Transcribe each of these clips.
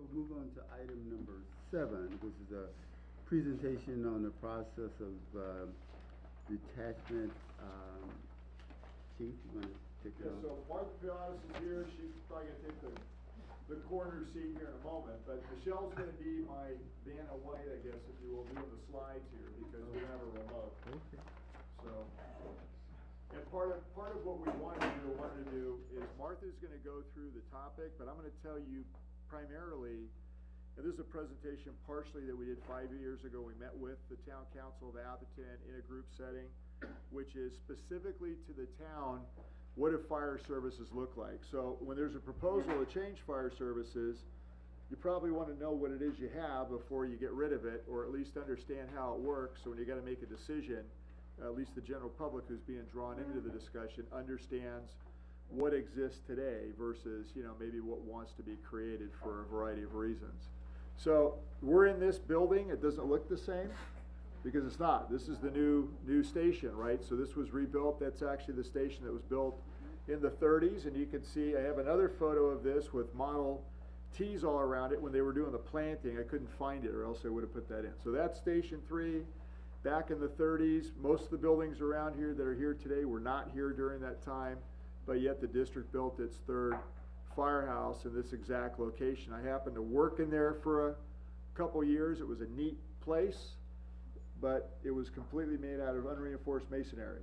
So we'll move on to item number 7. This is a presentation on the process of detachment. Chief, you want to take it on? So Martha Pilatus is here. She's probably going to take the corner seat here in a moment. But Michelle's going to be my Vanna White, I guess, if you will, doing the slides here because we don't have a remote. Okay. So, and part of what we wanted to do is Martha's going to go through the topic, but I'm going to tell you primarily, and this is a presentation partially that we did 5 years ago. We met with the Town Council of Atherton in a group setting, which is specifically to the town, what do fire services look like? So when there's a proposal to change fire services, you probably want to know what it is you have before you get rid of it, or at least understand how it works. So when you got to make a decision, at least the general public who's being drawn into the discussion understands what exists today versus, you know, maybe what wants to be created for a variety of reasons. So we're in this building. It doesn't look the same because it's not. This is the new station, right? So this was rebuilt. That's actually the station that was built in the 30s, and you can see I have another photo of this with Model T's all around it when they were doing the planting. I couldn't find it, or else I would have put that in. So that's Station 3 back in the 30s. Most of the buildings around here that are here today were not here during that time, but yet the district built its third firehouse in this exact location. I happened to work in there for a couple years. It was a neat place, but it was completely made out of unreinforced masonry.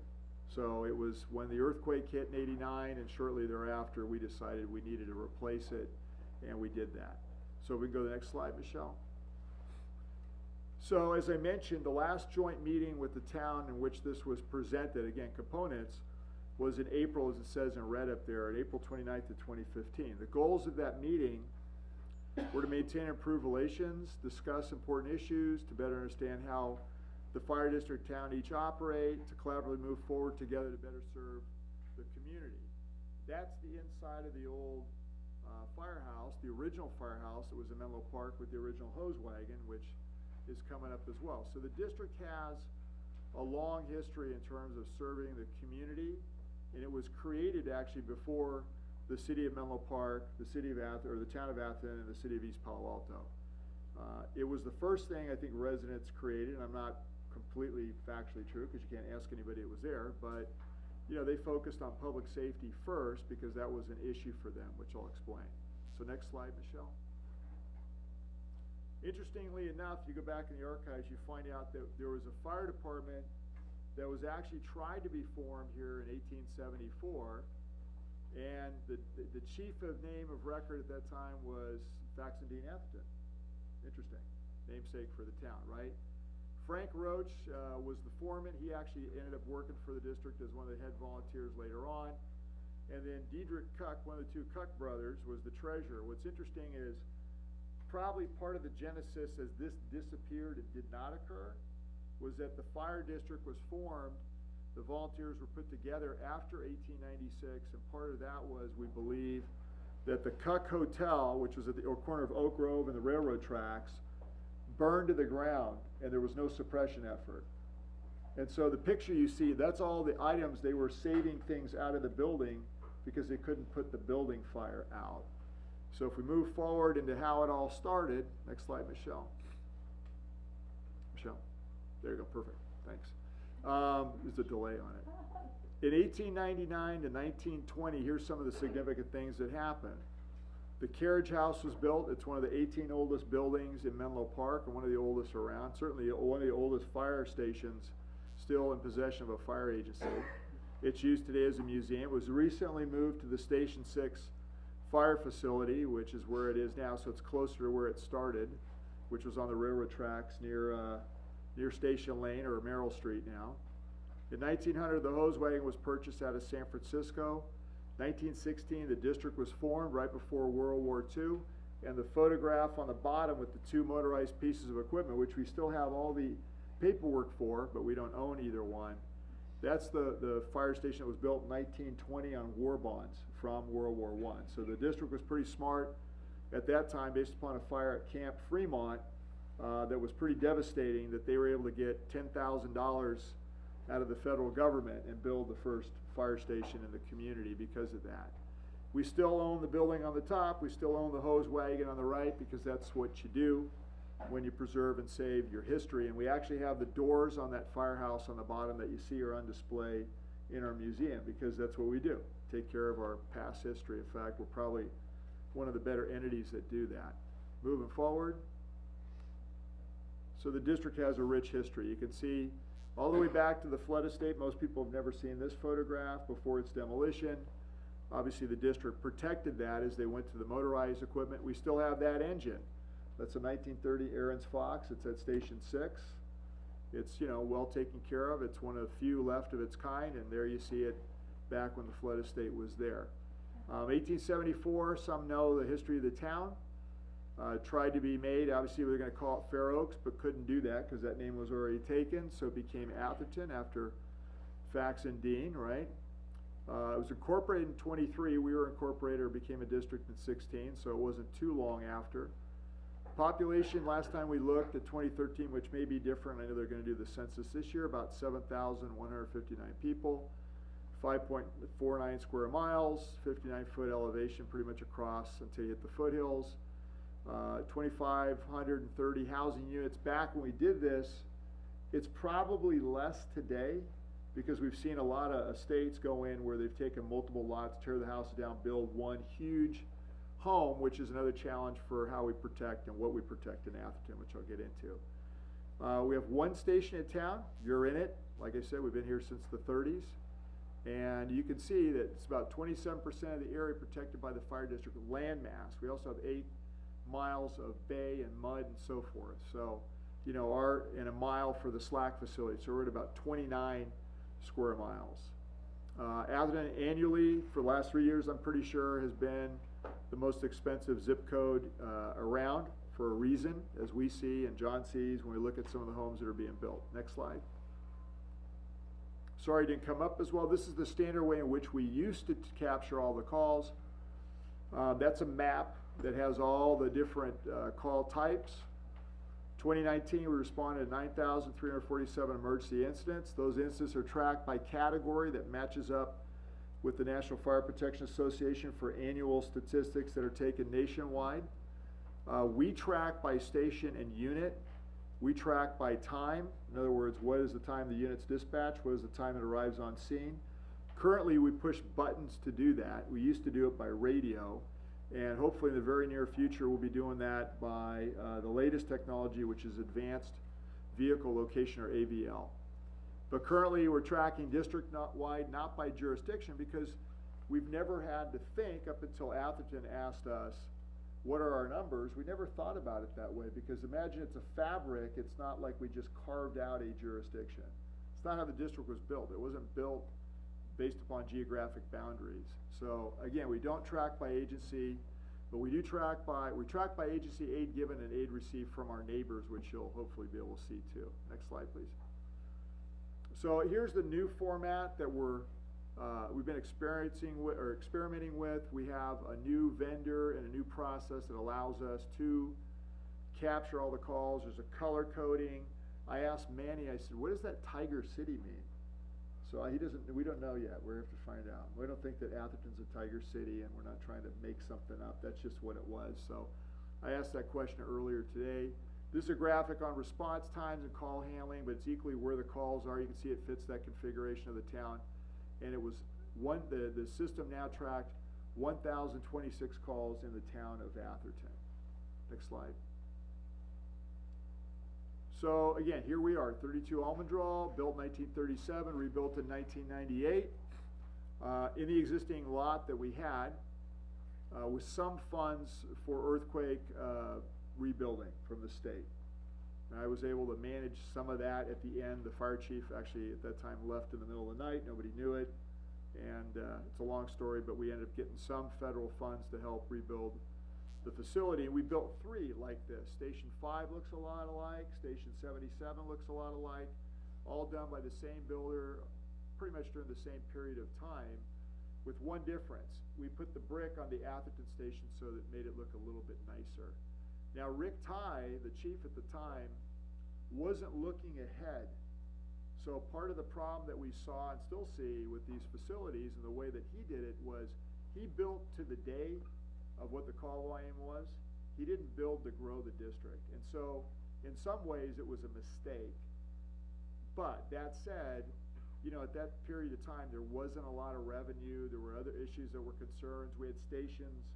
So it was when the earthquake hit in '89, and shortly thereafter we decided we needed to replace it, and we did that. So we can go to the next slide, Michelle. So as I mentioned, the last joint meeting with the town in which this was presented, again, components, was in April, as it says in red up there, at April 29th of 2015. The goals of that meeting were to maintain and improve relations, discuss important issues, to better understand how the fire district, town each operate, to collaboratively move forward together to better serve the community. That's the inside of the old firehouse, the original firehouse that was in Menlo Park with the original hose wagon, which is coming up as well. So the district has a long history in terms of serving the community, and it was created actually before the city of Menlo Park, the city of Atherton, or the town of Atherton, and the city of East Palo Alto. It was the first thing I think residents created, and I'm not completely factually true because you can't ask anybody that was there, but you know, they focused on public safety first because that was an issue for them, which I'll explain. So next slide, Michelle. Interestingly enough, you go back in the archives, you find out that there was a fire department that was actually tried to be formed here in 1874, and the chief of name of record at that time was Faxendine Atherton. Interesting, namesake for the town, right? Frank Roach was the foreman. He actually ended up working for the district as one of the head volunteers later on. And then Diedrich Kuck, one of the two Kuck brothers, was the treasurer. What's interesting is probably part of the genesis as this disappeared and did not occur was that the fire district was formed. The volunteers were put together after 1896, and part of that was, we believe, that the Kuck Hotel, which was at the corner of Oak Grove and the railroad tracks, burned to the ground, and there was no suppression effort. And so the picture you see, that's all the items. They were saving things out of the building because they couldn't put the building fire out. So if we move forward into how it all started, next slide, Michelle. Michelle, there you go, perfect, thanks. There's a delay on it. In 1899 to 1920, here's some of the significant things that happened. The carriage house was built. It's one of the 18 oldest buildings in Menlo Park and one of the oldest around. Certainly one of the oldest fire stations still in possession of a fire agency. It's used today as a museum. It was recently moved to the Station 6 fire facility, which is where it is now, so it's closer to where it started, which was on the railroad tracks near Station Lane, or Merrill Street now. In 1900, the hose wagon was purchased out of San Francisco. 1916, the district was formed right before World War II, and the photograph on the bottom with the two motorized pieces of equipment, which we still have all the paperwork for, but we don't own either one. That's the fire station that was built in 1920 on war bonds from World War I. So the district was pretty smart at that time, based upon a fire at Camp Fremont that was pretty devastating, that they were able to get $10,000 out of the federal government and build the first fire station in the community because of that. We still own the building on the top, we still own the hose wagon on the right, because that's what you do when you preserve and save your history. And we actually have the doors on that firehouse on the bottom that you see are on display in our museum, because that's what we do, take care of our past history. In fact, we're probably one of the better entities that do that. Moving forward. So the district has a rich history. You can see all the way back to the flood estate. Most people have never seen this photograph before its demolition. Obviously the district protected that as they went to the motorized equipment. We still have that engine. That's a 1930 Aaron's Fox. It's at Station 6. It's, you know, well taken care of. It's one of the few left of its kind, and there you see it back when the flood estate was there. 1874, some know the history of the town. Tried to be made, obviously we were going to call it Fair Oaks, but couldn't do that because that name was already taken, so it became Atherton after Fax and Dean, right? It was incorporated in 23. We were incorporated or became a district in 16, so it wasn't too long after. Population, last time we looked at 2013, which may be different. I know they're going to do the census this year, about 7,159 people, 5.49 square miles, 59-foot elevation pretty much across until you hit the foothills. 2,530 housing units. Back when we did this, it's probably less today, because we've seen a lot of estates go in where they've taken multiple lots, tear the house down, build one huge home, which is another challenge for how we protect and what we protect in Atherton, which I'll get into. We have one station in town. You're in it. Like I said, we've been here since the 30s. And you can see that it's about 27% of the area protected by the fire district land mass. We also have 8 miles of bay and mud and so forth. So, you know, and a mile for the slack facility. So we're at about 29 square miles. Atherton annually, for the last 3 years, I'm pretty sure, has been the most expensive zip code around, for a reason, as we see and John sees when we look at some of the homes that are being built. Next slide. Sorry it didn't come up as well. This is the standard way in which we used to capture all the calls. That's a map that has all the different call types. 2019, we responded to 9,347 emergency incidents. Those incidents are tracked by category that matches up with the National Fire Protection Association for annual statistics that are taken nationwide. We track by station and unit. We track by time. In other words, what is the time the unit's dispatched? What is the time it arrives on scene? Currently, we push buttons to do that. We used to do it by radio. And hopefully in the very near future, we'll be doing that by the latest technology, which is Advanced Vehicle Location, or AVL. But currently we're tracking district-wide, not by jurisdiction, because we've never had to think, up until Atherton asked us, what are our numbers? We never thought about it that way, because imagine it's a fabric. It's not like we just carved out a jurisdiction. It's not how the district was built. It wasn't built based upon geographic boundaries. So again, we don't track by agency, but we track by agency aid given and aid received from our neighbors, which you'll hopefully be able to see too. Next slide, please. So here's the new format that we've been experimenting with. We have a new vendor and a new process that allows us to capture all the calls. There's a color coding. I asked Manny, I said, what does that Tiger City mean? So we don't know yet. We have to find out. We don't think that Atherton's a Tiger City, and we're not trying to make something up. That's just what it was. So I asked that question earlier today. This is a graphic on response times and call handling, but it's equally where the calls are. You can see it fits that configuration of the town. And it was the system now tracked 1,026 calls in the town of Atherton. Next slide. So again, here we are, 32 Almondral, built 1937, rebuilt in 1998. In the existing lot that we had, with some funds for earthquake rebuilding from the state. And I was able to manage some of that at the end. The fire chief actually at that time left in the middle of the night. Nobody knew it. And it's a long story, but we ended up getting some federal funds to help rebuild the facility, and we built 3 like this. Station 5 looks a lot alike, Station 77 looks a lot alike, all done by the same builder, pretty much during the same period of time, with one difference. We put the brick on the Atherton station so that it made it look a little bit nicer. Now Rick Tye, the chief at the time, wasn't looking ahead. So part of the problem that we saw and still see with these facilities and the way that he did it was he built to the day of what the call volume was. He didn't build to grow the district. And so, in some ways, it was a mistake. But that said, you know, at that period of time, there wasn't a lot of revenue. There were other issues that were concerns. We had stations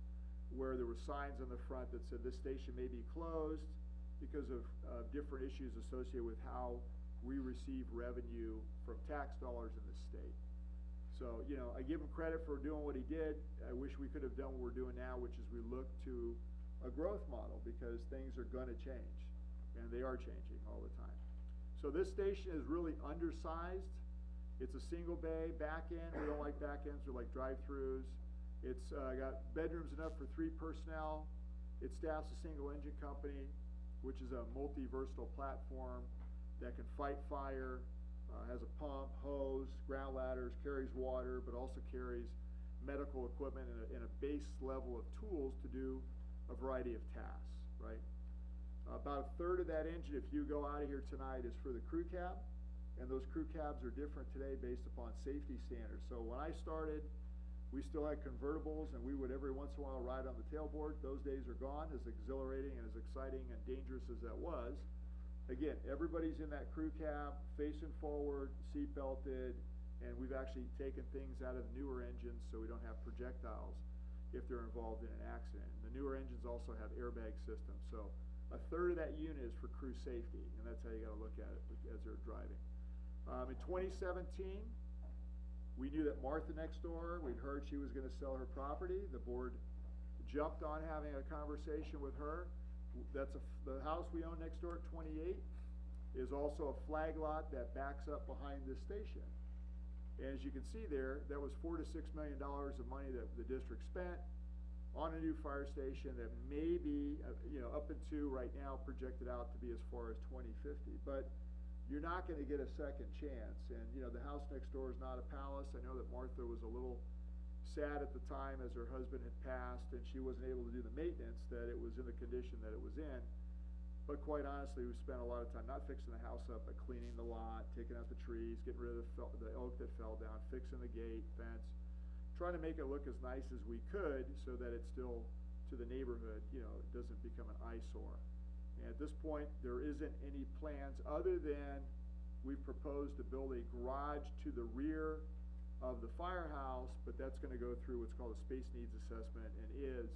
where there were signs on the front that said this station may be closed because of different issues associated with how we receive revenue from tax dollars in the state. So, you know, I give him credit for doing what he did. I wish we could have done what we're doing now, which is we look to a growth model, because things are gonna change, and they are changing all the time. So this station is really undersized. It's a single bay back end. We don't like back ends, we like drive-throughs. It's got bedrooms enough for 3 personnel. It staffs a single engine company, which is a multi-versatile platform that can fight fire, has a pump, hose, ground ladders, carries water, but also carries medical equipment and a base level of tools to do a variety of tasks, right? About a third of that engine, if you go out of here tonight, is for the crew cab, and those crew cabs are different today based upon safety standards. So when I started, we still had convertibles, and we would every once in a while ride on the tailboard. Those days are gone, as exhilarating and as exciting and dangerous as that was. Again, everybody's in that crew cab, facing forward, seat belted, and we've actually taken things out of the newer engines so we don't have projectiles if they're involved in an accident. The newer engines also have airbag systems, so a third of that unit is for crew safety, and that's how you gotta look at it as they're driving. In 2017, we knew that Martha next door, we'd heard she was gonna sell her property. The board jumped on having a conversation with her. That's the house we own next door at 28 is also a flag lot that backs up behind this station. And as you can see there, that was $4 to $6 million of money that the district spent on a new fire station that may be, you know, up into right now projected out to be as far as 2050. But you're not going to get a second chance. And, you know, the house next door is not a palace. I know that Martha was a little sad at the time as her husband had passed and she wasn't able to do the maintenance, that it was in the condition that it was in. But quite honestly, we spent a lot of time not fixing the house up, but cleaning the lot, taking out the trees, getting rid of the oak that fell down, fixing the gate, fence, trying to make it look as nice as we could so that it's still, to the neighborhood, you know, it doesn't become an eyesore. And at this point, there isn't any plans other than we've proposed to build a garage to the rear of the firehouse, but that's going to go through what's called a space needs assessment and is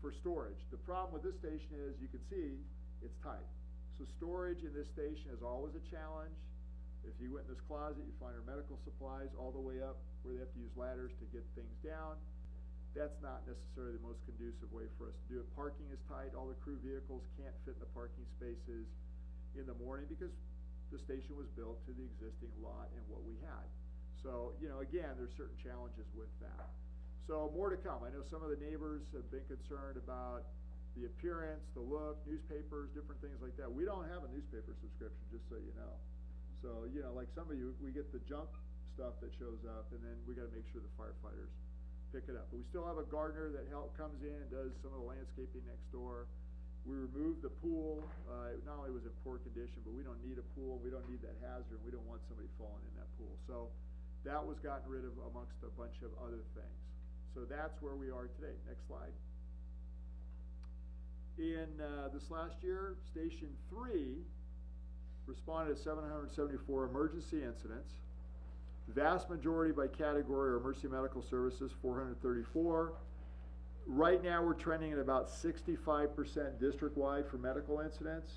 for storage. The problem with this station is, you can see, it's tight. So storage in this station is always a challenge. If you went in this closet, you find our medical supplies all the way up where they have to use ladders to get things down. That's not necessarily the most conducive way for us to do it. Parking is tight. All the crew vehicles can't fit in the parking spaces in the morning because the station was built to the existing lot and what we had. So, you know, again, there's certain challenges with that. So more to come. I know some of the neighbors have been concerned about the appearance, the look, newspapers, different things like that. We don't have a newspaper subscription, just so you know. So, you know, like some of you, we get the junk stuff that shows up, and then we gotta make sure the firefighters pick it up. But we still have a gardener that comes in and does some of the landscaping next door. We removed the pool. Not only was it in poor condition, but we don't need a pool. We don't need that hazard. We don't want somebody falling in that pool. So that was gotten rid of amongst a bunch of other things. So that's where we are today. Next slide. In this last year, Station 3 responded to 774 emergency incidents. The vast majority by category are emergency medical services, 434. Right now we're trending at about 65% district-wide for medical incidents.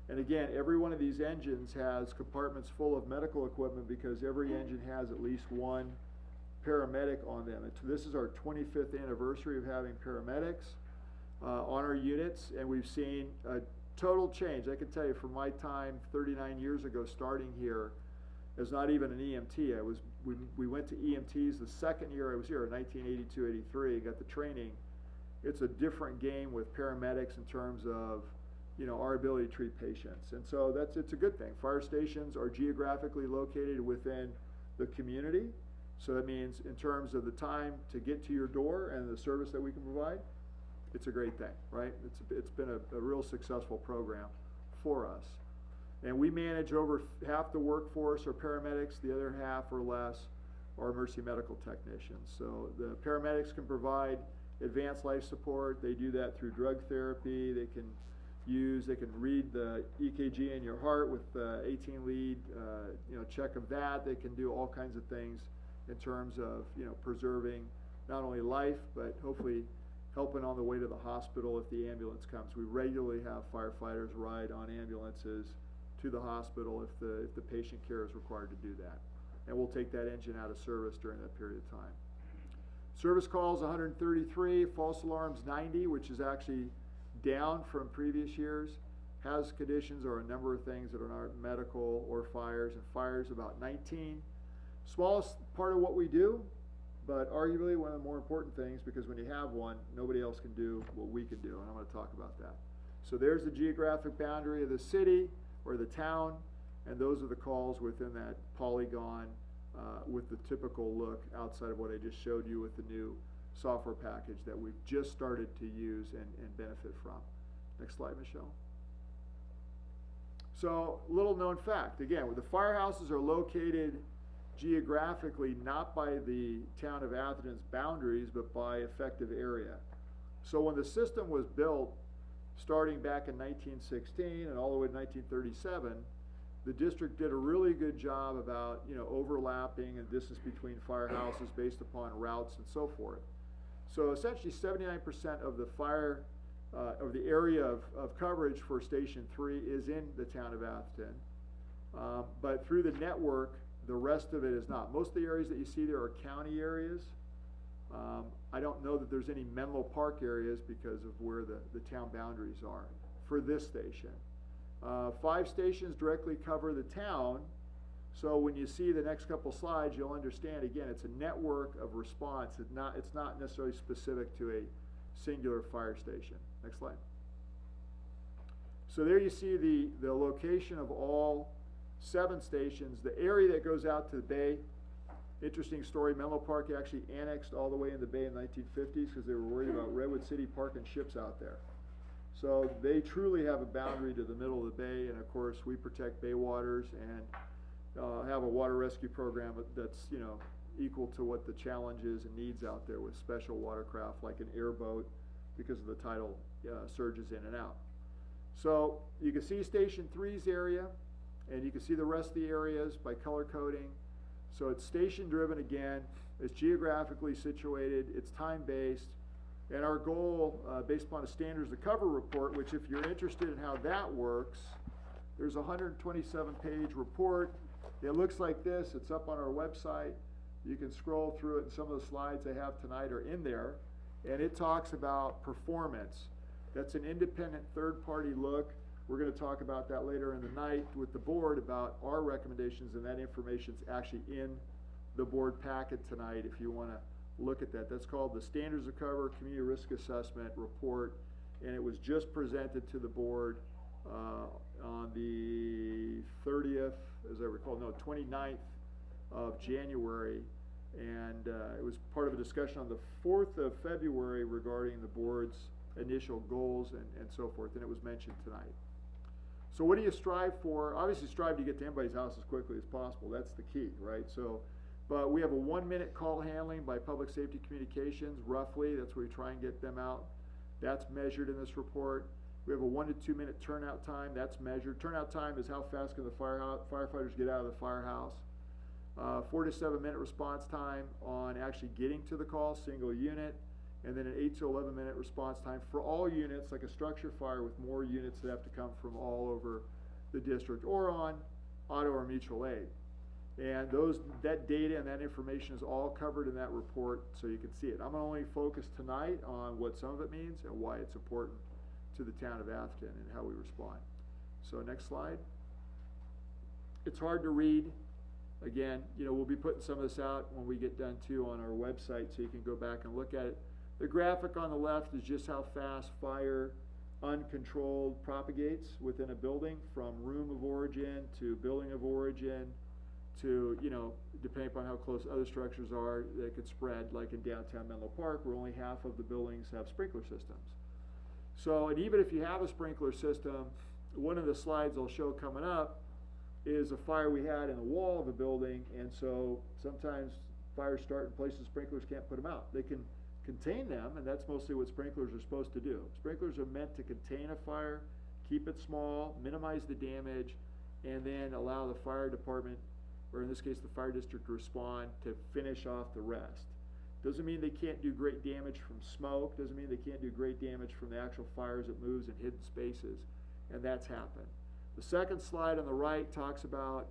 And again, every one of these engines has compartments full of medical equipment because every engine has at least one paramedic on them. And this is our 25th anniversary of having paramedics on our units, and we've seen a total change. I can tell you from my time 39 years ago starting here as not even an EMT. We went to EMTs the second year I was here in 1982-83, got the training. It's a different game with paramedics in terms of, you know, our ability to treat patients. And so it's a good thing. Fire stations are geographically located within the community. So that means in terms of the time to get to your door and the service that we can provide, it's a great thing, right? It's been a real successful program for us. And we manage over half the workforce are paramedics, the other half or less or emergency medical technicians. So the paramedics can provide advanced life support. They do that through drug therapy. They can read the EKG in your heart with 18 lead, check of that. They can do all kinds of things in terms of, preserving not only life, but hopefully helping on the way to the hospital if the ambulance comes. We regularly have firefighters ride on ambulances to the hospital if the patient care is required to do that. And we'll take that engine out of service during that period of time. Service calls 133, false alarms 90, which is actually down from previous years. Hazard conditions are a number of things that are not medical or fires, and fires about 19. Smallest part of what we do, but arguably one of the more important things, because when you have one, nobody else can do what we can do, and I'm going to talk about that. So there's the geographic boundary of the city or the town, and those are the calls within that polygon with the typical look outside of what I just showed you with the new software package that we've just started to use and benefit from. Next slide, Michelle. So, little known fact, again, the firehouses are located geographically not by the town of Atherton's boundaries, but by effective area. So when the system was built, starting back in 1916 and all the way to 1937, the district did a really good job about overlapping and distance between firehouses based upon routes and so forth. So essentially 79% of the fire of the area of coverage for Station 3 is in the town of Atherton. But through the network, the rest of it is not. Most of the areas that you see there are county areas. I don't know that there's any Menlo Park areas because of where the town boundaries are for this station. 5 stations directly cover the town. So when you see the next couple slides, you'll understand, again, it's a network of response. It's not necessarily specific to a singular fire station. Next slide. So there you see the location of all 7 stations. The area that goes out to the bay, interesting story, Menlo Park actually annexed all the way in the bay in the 1950s because they were worried about Redwood City parking ships out there. So they truly have a boundary to the middle of the bay, and of course we protect bay waters and have a water rescue program that's equal to what the challenges and needs out there with special watercraft like an airboat because of the tidal surges in and out. So you can see Station 3's area, and you can see the rest of the areas by color coding. So it's station driven again, it's geographically situated, it's time based, and our goal based upon a standards of cover report, which if you're interested in how that works, there's a 127-page report. It looks like this. It's up on our website. You can scroll through it, and some of the slides I have tonight are in there, and it talks about performance. That's an independent third-party look. We're going to talk about that later in the night with the board about our recommendations, and that information's actually in the board packet tonight if you want to look at that. That's called the Standards of Cover Community Risk Assessment Report, and it was just presented to the board on the 30th, as I recall, 29th of January, and it was part of a discussion on the 4th of February regarding the board's initial goals and so forth, and it was mentioned tonight. So what do you strive for? Obviously strive to get to anybody's house as quickly as possible. That's the key, right? So, but we have a 1-minute call handling by Public Safety Communications, roughly. That's where we try and get them out. That's measured in this report. We have a 1 to 2 minute turnout time. That's measured. Turnout time is how fast can the firefighters get out of the firehouse. 4 to 7 minute response time on actually getting to the call, single unit. And then an 8 to 11 minute response time for all units, like a structure fire with more units that have to come from all over the district or on auto or mutual aid. And that data and that information is all covered in that report so you can see it. I'm going to only focus tonight on what some of it means and why it's important to the town of Atherton and how we respond. So next slide. It's hard to read. Again, we'll be putting some of this out when we get done too on our website so you can go back and look at it. The graphic on the left is just how fast fire uncontrolled propagates within a building, from room of origin to building of origin to, depending upon how close other structures are, they could spread, like in downtown Menlo Park, where only half of the buildings have sprinkler systems. So, and even if you have a sprinkler system, one of the slides I'll show coming up is a fire we had in the wall of a building, and so sometimes fires start in places sprinklers can't put them out. They can contain them, and that's mostly what sprinklers are supposed to do. Sprinklers are meant to contain a fire, keep it small, minimize the damage, and then allow the fire department, or in this case the fire district, to respond to finish off the rest. Doesn't mean they can't do great damage from smoke, doesn't mean they can't do great damage from the actual fires that moves in hidden spaces, and that's happened. The second slide on the right talks about,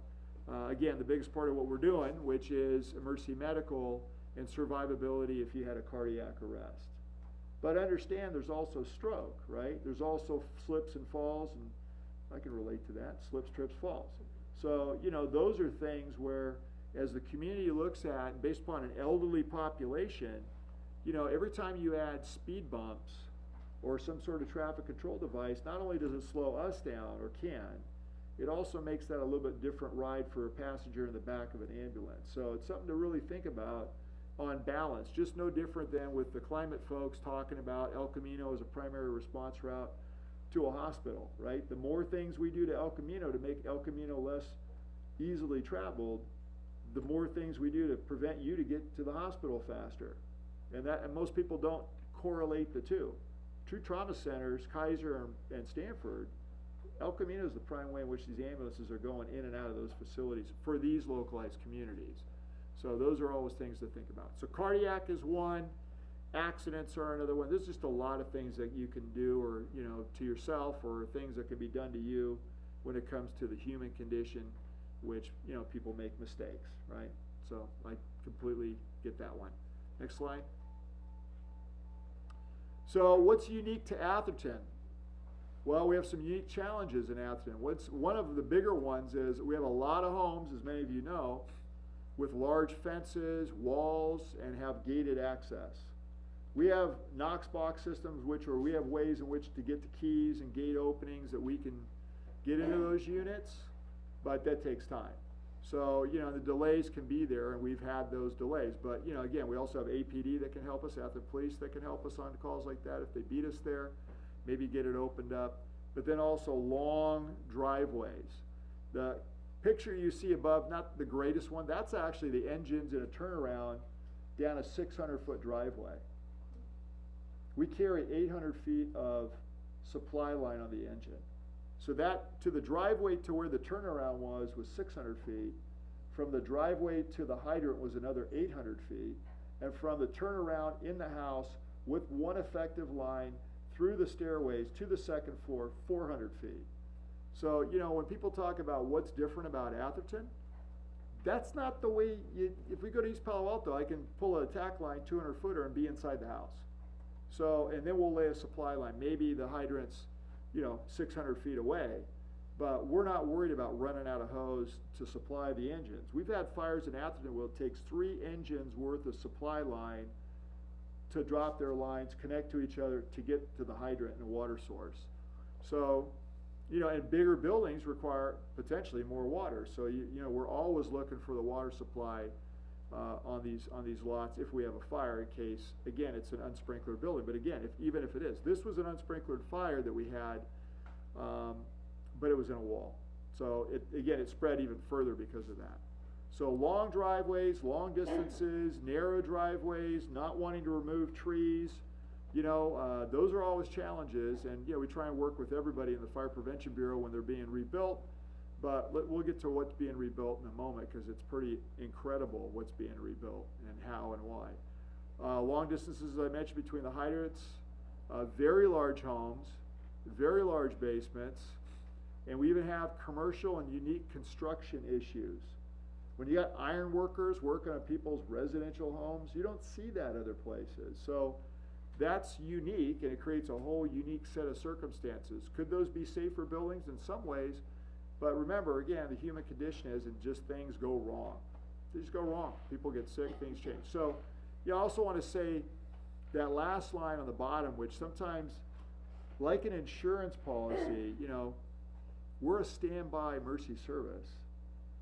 again, the biggest part of what we're doing, which is emergency medical and survivability if you had a cardiac arrest. But understand there's also stroke, right? There's also slips and falls, and I can relate to that, slips, trips, falls. So, those are things where, as the community looks at, based upon an elderly population, every time you add speed bumps or some sort of traffic control device, not only does it slow us down, or can, it also makes that a little bit different ride for a passenger in the back of an ambulance. So it's something to really think about on balance, just no different than with the climate folks talking about El Camino as a primary response route to a hospital, right? The more things we do to El Camino to make El Camino less easily traveled, the more things we do to prevent you to get to the hospital faster. And most people don't correlate the two. True trauma centers, Kaiser and Stanford, El Camino is the prime way in which these ambulances are going in and out of those facilities for these localized communities. So those are always things to think about. So cardiac is one, accidents are another one. There's just a lot of things that you can do, or to yourself, or things that can be done to you when it comes to the human condition, which people make mistakes, right? So I completely get that one. Next slide. So what's unique to Atherton? Well, we have some unique challenges in Atherton. One of the bigger ones is we have a lot of homes, as many of you know, with large fences, walls, and have gated access. We have Knox box systems, we have ways in which to get the keys and gate openings that we can get into those units, but that takes time. So, the delays can be there, and we've had those delays. But, again, we also have APD that can help us, Atherton Police that can help us on calls like that if they beat us there, maybe get it opened up. But then also long driveways. The picture you see above, not the greatest one, that's actually the engines in a turnaround down a 600-foot driveway. We carry 800 feet of supply line on the engine. So that, to the driveway to where the turnaround was 600 feet. From the driveway to the hydrant was another 800 feet. And from the turnaround in the house with one effective line through the stairways to the second floor, 400 feet. So, when people talk about what's different about Atherton, that's not the way if we go to East Palo Alto, I can pull a tack line 200 footer and be inside the house. So, and then we'll lay a supply line. Maybe the hydrant's 600 feet away, but we're not worried about running out of hose to supply the engines. We've had fires in Atherton where it takes 3 engines worth of supply line to drop their lines, connect to each other to get to the hydrant and water source. So, and bigger buildings require potentially more water. So, we're always looking for the water supply on these lots if we have a fire, in case, again, it's an unsprinklered building. But again, even if it is, this was an unsprinklered fire that we had, but it was in a wall. So it spread even further because of that. So long driveways, long distances, narrow driveways, not wanting to remove trees, those are always challenges. And we try and work with everybody in the Fire Prevention Bureau when they're being rebuilt. But we'll get to what's being rebuilt in a moment, because it's pretty incredible what's being rebuilt and how and why. Long distances, as I mentioned, between the hydrants, very large homes, very large basements, and we even have commercial and unique construction issues. When you got iron workers working on people's residential homes, you don't see that other places. So that's unique, and it creates a whole unique set of circumstances. Could those be safer buildings? In some ways. But remember, again, the human condition is, and just things go wrong. They just go wrong. People get sick, things change. So I also want to say that last line on the bottom, which sometimes, like an insurance policy, we're a standby mercy service.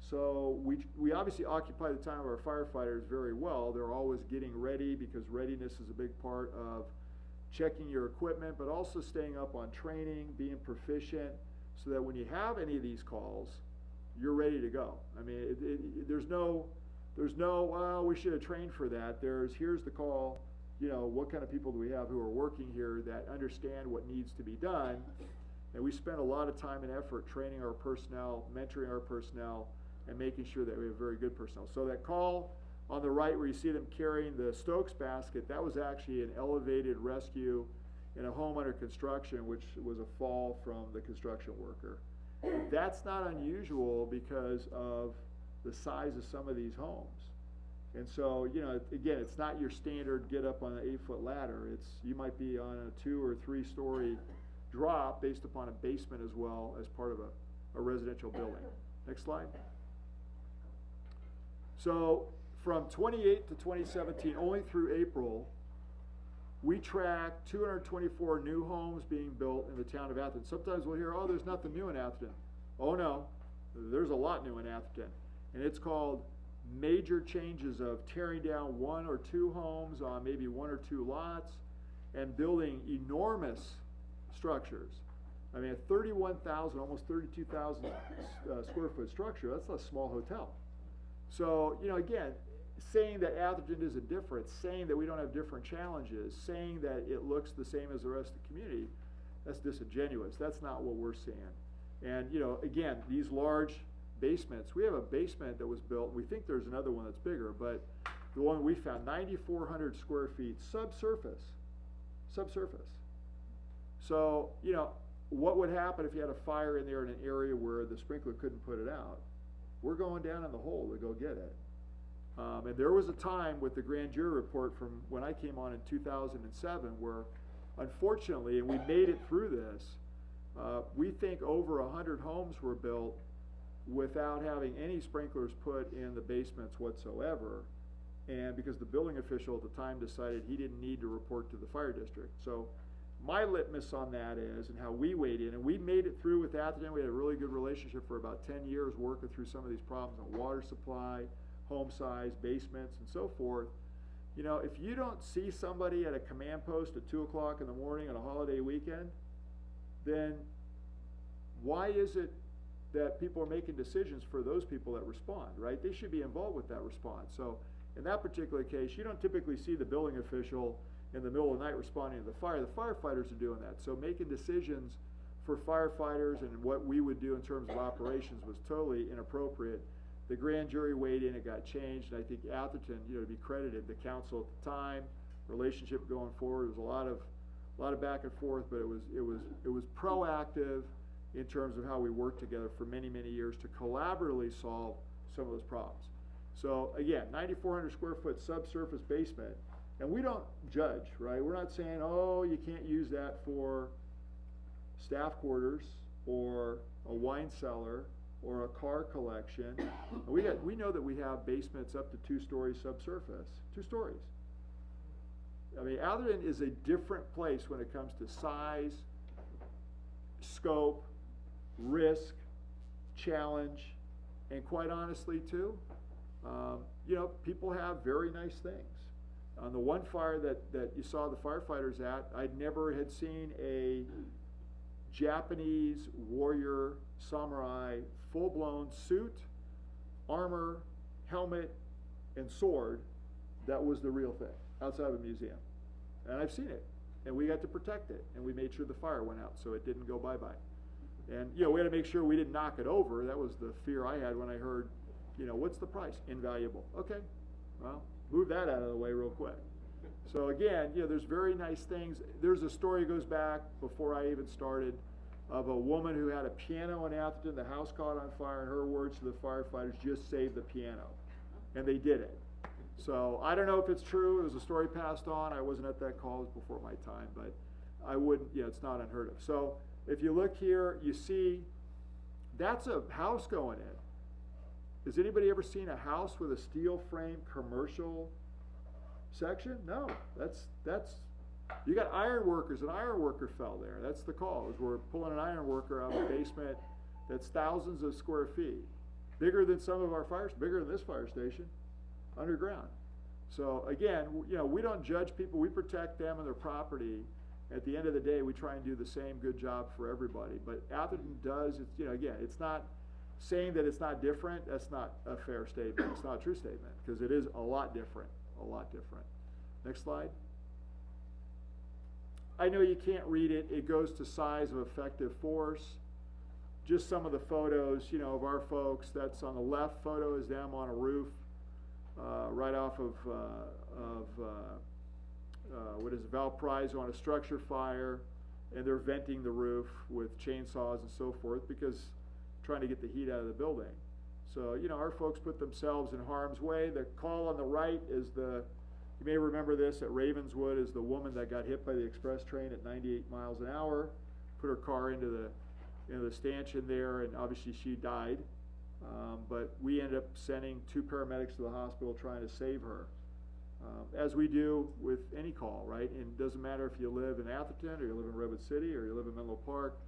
So we obviously occupy the time of our firefighters very well. They're always getting ready, because readiness is a big part of checking your equipment, but also staying up on training, being proficient, so that when you have any of these calls, you're ready to go. I mean, there's no There's no, well, we should have trained for that. Here's the call, what kind of people do we have who are working here that understand what needs to be done? And we spend a lot of time and effort training our personnel, mentoring our personnel, and making sure that we have very good personnel. So that call on the right where you see them carrying the Stokes basket, that was actually an elevated rescue in a home under construction, which was a fall from the construction worker. That's not unusual because of the size of some of these homes. And so, again, it's not your standard get up on an 8-foot ladder. You might be on a 2 or 3 story drop based upon a basement as well as part of a residential building. Next slide. So from 28 to 2017, only through April, we tracked 224 new homes being built in the town of Atherton. Sometimes we'll hear, oh, there's nothing new in Atherton. Oh no, there's a lot new in Atherton. And it's called major changes of tearing down 1 or 2 homes on maybe 1 or 2 lots and building enormous structures. I mean, a 31,000, almost 32,000 square foot structure, that's a small hotel. So, again, saying that Atherton isn't different, saying that we don't have different challenges, saying that it looks the same as the rest of the community, that's disingenuous. That's not what we're seeing. And, again, these large basements, we have a basement that was built, we think there's another one that's bigger, but the one we found, 9,400 square feet, subsurface. So, what would happen if you had a fire in there in an area where the sprinkler couldn't put it out? We're going down in the hole to go get it. And there was a time with the grand jury report from when I came on in 2007 where, unfortunately, and we made it through this, we think over 100 homes were built without having any sprinklers put in the basements whatsoever, and because the building official at the time decided he didn't need to report to the fire district. So my litmus on that is, and how we weighed in, and we made it through with Atherton. We had a really good relationship for about 10 years working through some of these problems on water supply, home size, basements, and so forth. If you don't see somebody at a command post at 2 o'clock in the morning on a holiday weekend, then why is it that people are making decisions for those people that respond, right? They should be involved with that response. So in that particular case, you don't typically see the building official in the middle of the night responding to the fire. The firefighters are doing that. So making decisions for firefighters and what we would do in terms of operations was totally inappropriate. The grand jury weighed in, it got changed, and I think Atherton, to be credited, the council at the time, relationship going forward, there was a lot of back and forth, but it was proactive in terms of how we worked together for many, many years to collaboratively solve some of those problems. So again, 9,400 square foot subsurface basement, and we don't judge, right? We're not saying, oh, you can't use that for staff quarters or a wine cellar or a car collection. We know that we have basements up to 2 stories subsurface, 2 stories. I mean, Atherton is a different place when it comes to size, scope, risk, challenge, and quite honestly too, people have very nice things. On the one fire that you saw the firefighters at, I never had seen a Japanese warrior samurai full-blown suit, armor, helmet, and sword that was the real thing outside of a museum. And I've seen it, and we got to protect it, and we made sure the fire went out so it didn't go bye-bye. And we had to make sure we didn't knock it over. That was the fear I had when I heard, what's the price? Invaluable. Okay, well, move that out of the way real quick. So again, there's very nice things. There's a story that goes back before I even started of a woman who had a piano in Atherton. The house caught on fire, and her words to the firefighters, just save the piano. And they did it. So I don't know if it's true. It was a story passed on. I wasn't at that call. It was before my time, but I wouldn't, it's not unheard of. So if you look here, you see that's a house going in. Has anybody ever seen a house with a steel frame commercial section? No, that's you got iron workers. An iron worker fell there. That's the call. We're pulling an iron worker out of a basement that's thousands of square feet, bigger than some of our fires, bigger than this fire station, underground. So again, we don't judge people. We protect them and their property. At the end of the day, we try and do the same good job for everybody. But Atherton does. It's again, it's not saying that it's not different, that's not a fair statement. It's not a true statement, because it is a lot different, a lot different. Next slide. I know you can't read it. It goes to size of effective force. Just some of the photos, you know, of our folks. That's on the left photo is them on a roof, right off of what is it, Valparaiso, on a structure fire, and they're venting the roof with chainsaws and so forth because trying to get the heat out of the building. So, you know, our folks put themselves in harm's way. The call on the right is you may remember this at Ravenswood, is the woman that got hit by the express train at 98 miles an hour, put her car into the stanchion there, and obviously she died. But we ended up sending 2 paramedics to the hospital trying to save her. As we do with any call, right? And it doesn't matter if you live in Atherton, or you live in Redwood City, or you live in Menlo Park.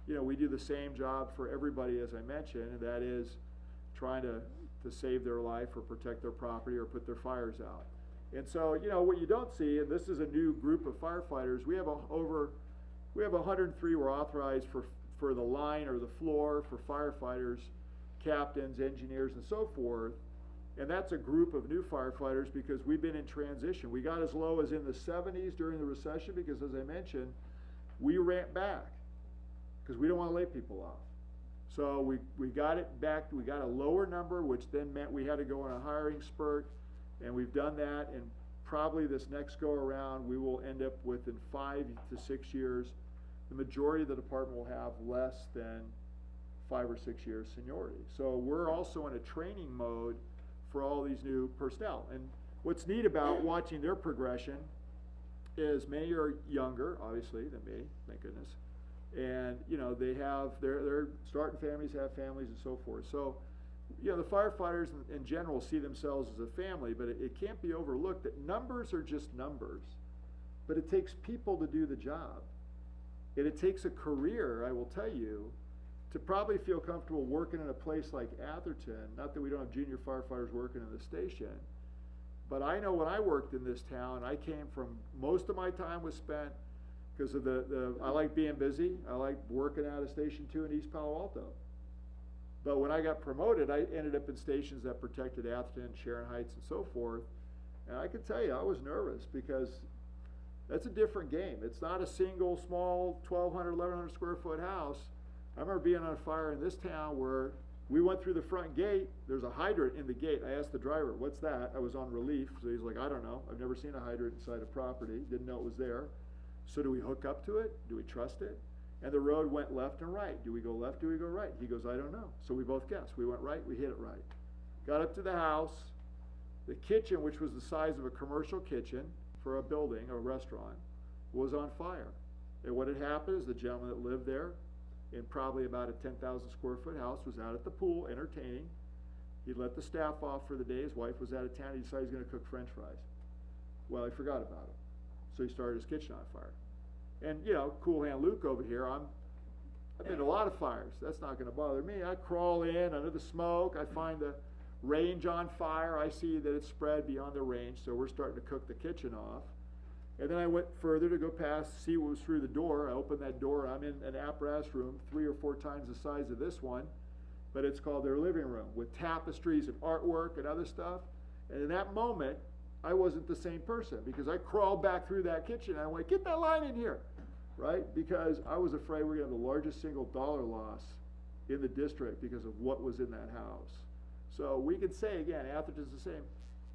You know, we do the same job for everybody, as I mentioned, and that is trying to save their life or protect their property or put their fires out. And so, you know, what you don't see, and this is a new group of firefighters, we have 103 were authorized for the line or the floor for firefighters, captains, engineers, and so forth. And that's a group of new firefighters because we've been in transition. We got as low as in the 70s during the recession because, as I mentioned, we ramped back because we don't want to lay people off. So we got it back, we got a lower number, which then meant we had to go on a hiring spurt, and we've done that, and probably this next go around we will end up with, in 5 to 6 years, the majority of the department will have less than 5 or 6 years seniority. So we're also in a training mode for all these new personnel. And what's neat about watching their progression is many are younger, obviously, than me, thank goodness. And, you know, they're starting families, have families, and so forth. So, you know, the firefighters in general see themselves as a family, but it can't be overlooked that numbers are just numbers. But it takes people to do the job. And it takes a career, I will tell you, to probably feel comfortable working in a place like Atherton. Not that we don't have junior firefighters working in the station, but I know when I worked in this town, I came from, most of my time was spent because of I like being busy. I like working out of Station 2 in East Palo Alto. But when I got promoted, I ended up in stations that protected Atherton, Sharon Heights, and so forth. And I can tell you, I was nervous because that's a different game. It's not a single, small, 1,200, 1,100 square foot house. I remember being on fire in this town where we went through the front gate. There's a hydrant in the gate. I asked the driver, what's that? I was on relief, so he's like, I don't know. I've never seen a hydrant inside a property. Didn't know it was there. So do we hook up to it? Do we trust it? And the road went left and right. Do we go left? Do we go right? He goes, I don't know. So we both guessed. We went right. We hit it right. Got up to the house. The kitchen, which was the size of a commercial kitchen for a building, a restaurant, was on fire. And what had happened is the gentleman that lived there in probably about a 10,000 square foot house was out at the pool entertaining. He'd let the staff off for the day. His wife was out of town. He decided he was going to cook French fries. Well, he forgot about it. So he started his kitchen on fire. And, you know, Cool Hand Luke over here, I've been to a lot of fires. That's not going to bother me. I crawl in under the smoke. I find the range on fire. I see that it's spread beyond the range, so we're starting to cook the kitchen off. And then I went further to go past, see what was through the door. I opened that door. I'm in an apparatus room 3 or 4 times the size of this one, but it's called their living room with tapestries and artwork and other stuff. And in that moment, I wasn't the same person because I crawled back through that kitchen and I went, get that line in here, right? Because I was afraid we're going to have the largest single dollar loss in the district because of what was in that house. So we can say, again, Atherton's the same.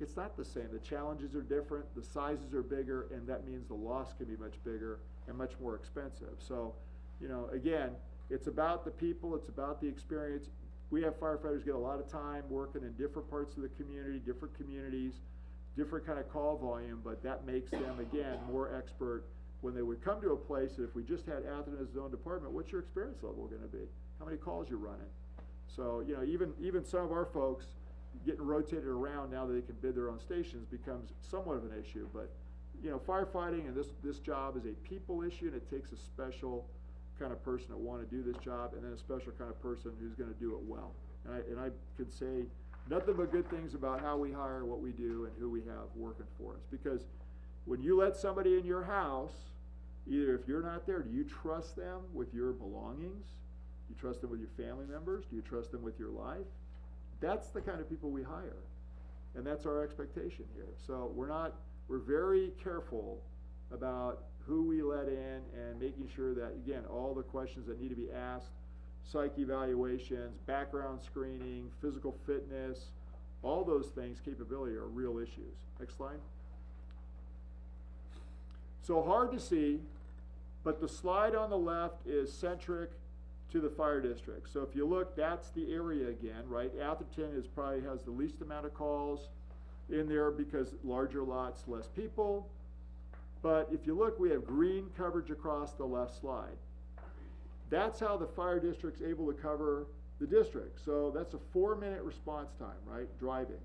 It's not the same. The challenges are different, the sizes are bigger, and that means the loss can be much bigger and much more expensive. So, you know, again, it's about the people, it's about the experience. We have firefighters get a lot of time working in different parts of the community, different communities, different kind of call volume, but that makes them, again, more expert when they would come to a place that if we just had Atherton as its own department, what's your experience level going to be? How many calls you're running? So, you know, even some of our folks getting rotated around now that they can bid their own stations becomes somewhat of an issue. But, you know, firefighting and this job is a people issue, and it takes a special kind of person that want to do this job, and then a special kind of person who's going to do it well. And I could say nothing but good things about how we hire, what we do, and who we have working for us. Because when you let somebody in your house, either if you're not there, do you trust them with your belongings? You trust them with your family members? Do you trust them with your life? That's the kind of people we hire. And that's our expectation here. So we're very careful about who we let in and making sure that, again, all the questions that need to be asked, psych evaluations, background screening, physical fitness, all those things, capability, are real issues. Next slide. So hard to see, but the slide on the left is centric to the fire district. So if you look, that's the area again, right? Atherton probably has the least amount of calls in there because larger lots, less people. But if you look, we have green coverage across the left slide. That's how the fire district's able to cover the district. So that's a 4-minute response time, right? Driving.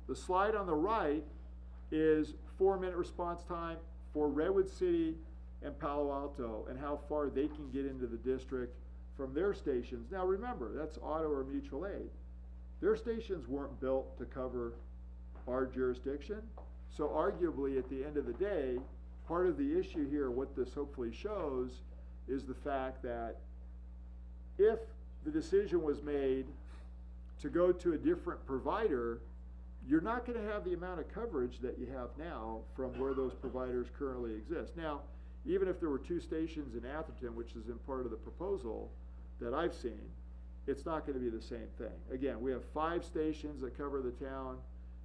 The slide on the right is 4-minute response time for Redwood City and Palo Alto and how far they can get into the district from their stations. Now remember, that's auto or mutual aid. Their stations weren't built to cover our jurisdiction. So arguably, at the end of the day, part of the issue here, what this hopefully shows, is the fact that if the decision was made to go to a different provider, you're not going to have the amount of coverage that you have now from where those providers currently exist. Now, even if there were 2 stations in Atherton, which is in part of the proposal that I've seen, it's not going to be the same thing. Again, we have 5 stations that cover the town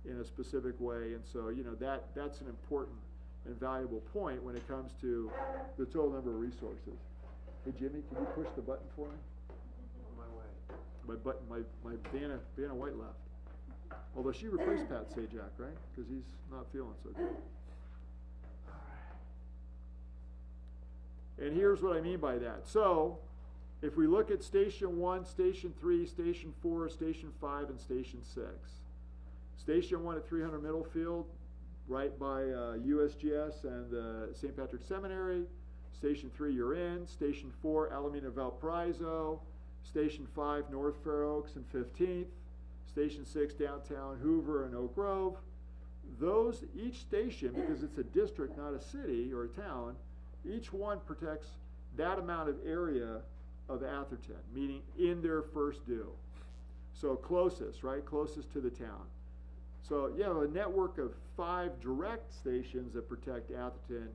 in a specific way, and so that's an important and valuable point when it comes to the total number of resources. Hey Jimmy, can you push the button for me? On my way. My button, my Vanna White left. Although she replaced Pat Sajak, right? Because he's not feeling so good. And here's what I mean by that. So, if we look at Station 1, Station 3, Station 4, Station 5, and Station 6. Station 1 at 300 Middlefield, right by USGS and the St. Patrick's Seminary. Station 3, you're in. Station 4, Alameda Valparaiso. Station 5, North Fair Oaks and 15th. Station 6, downtown Hoover and Oak Grove. Those, each station, because it's a district, not a city or a town, each one protects that amount of area of Atherton, meaning in their first due. So closest, right? Closest to the town. So you have a network of 5 direct stations that protect Atherton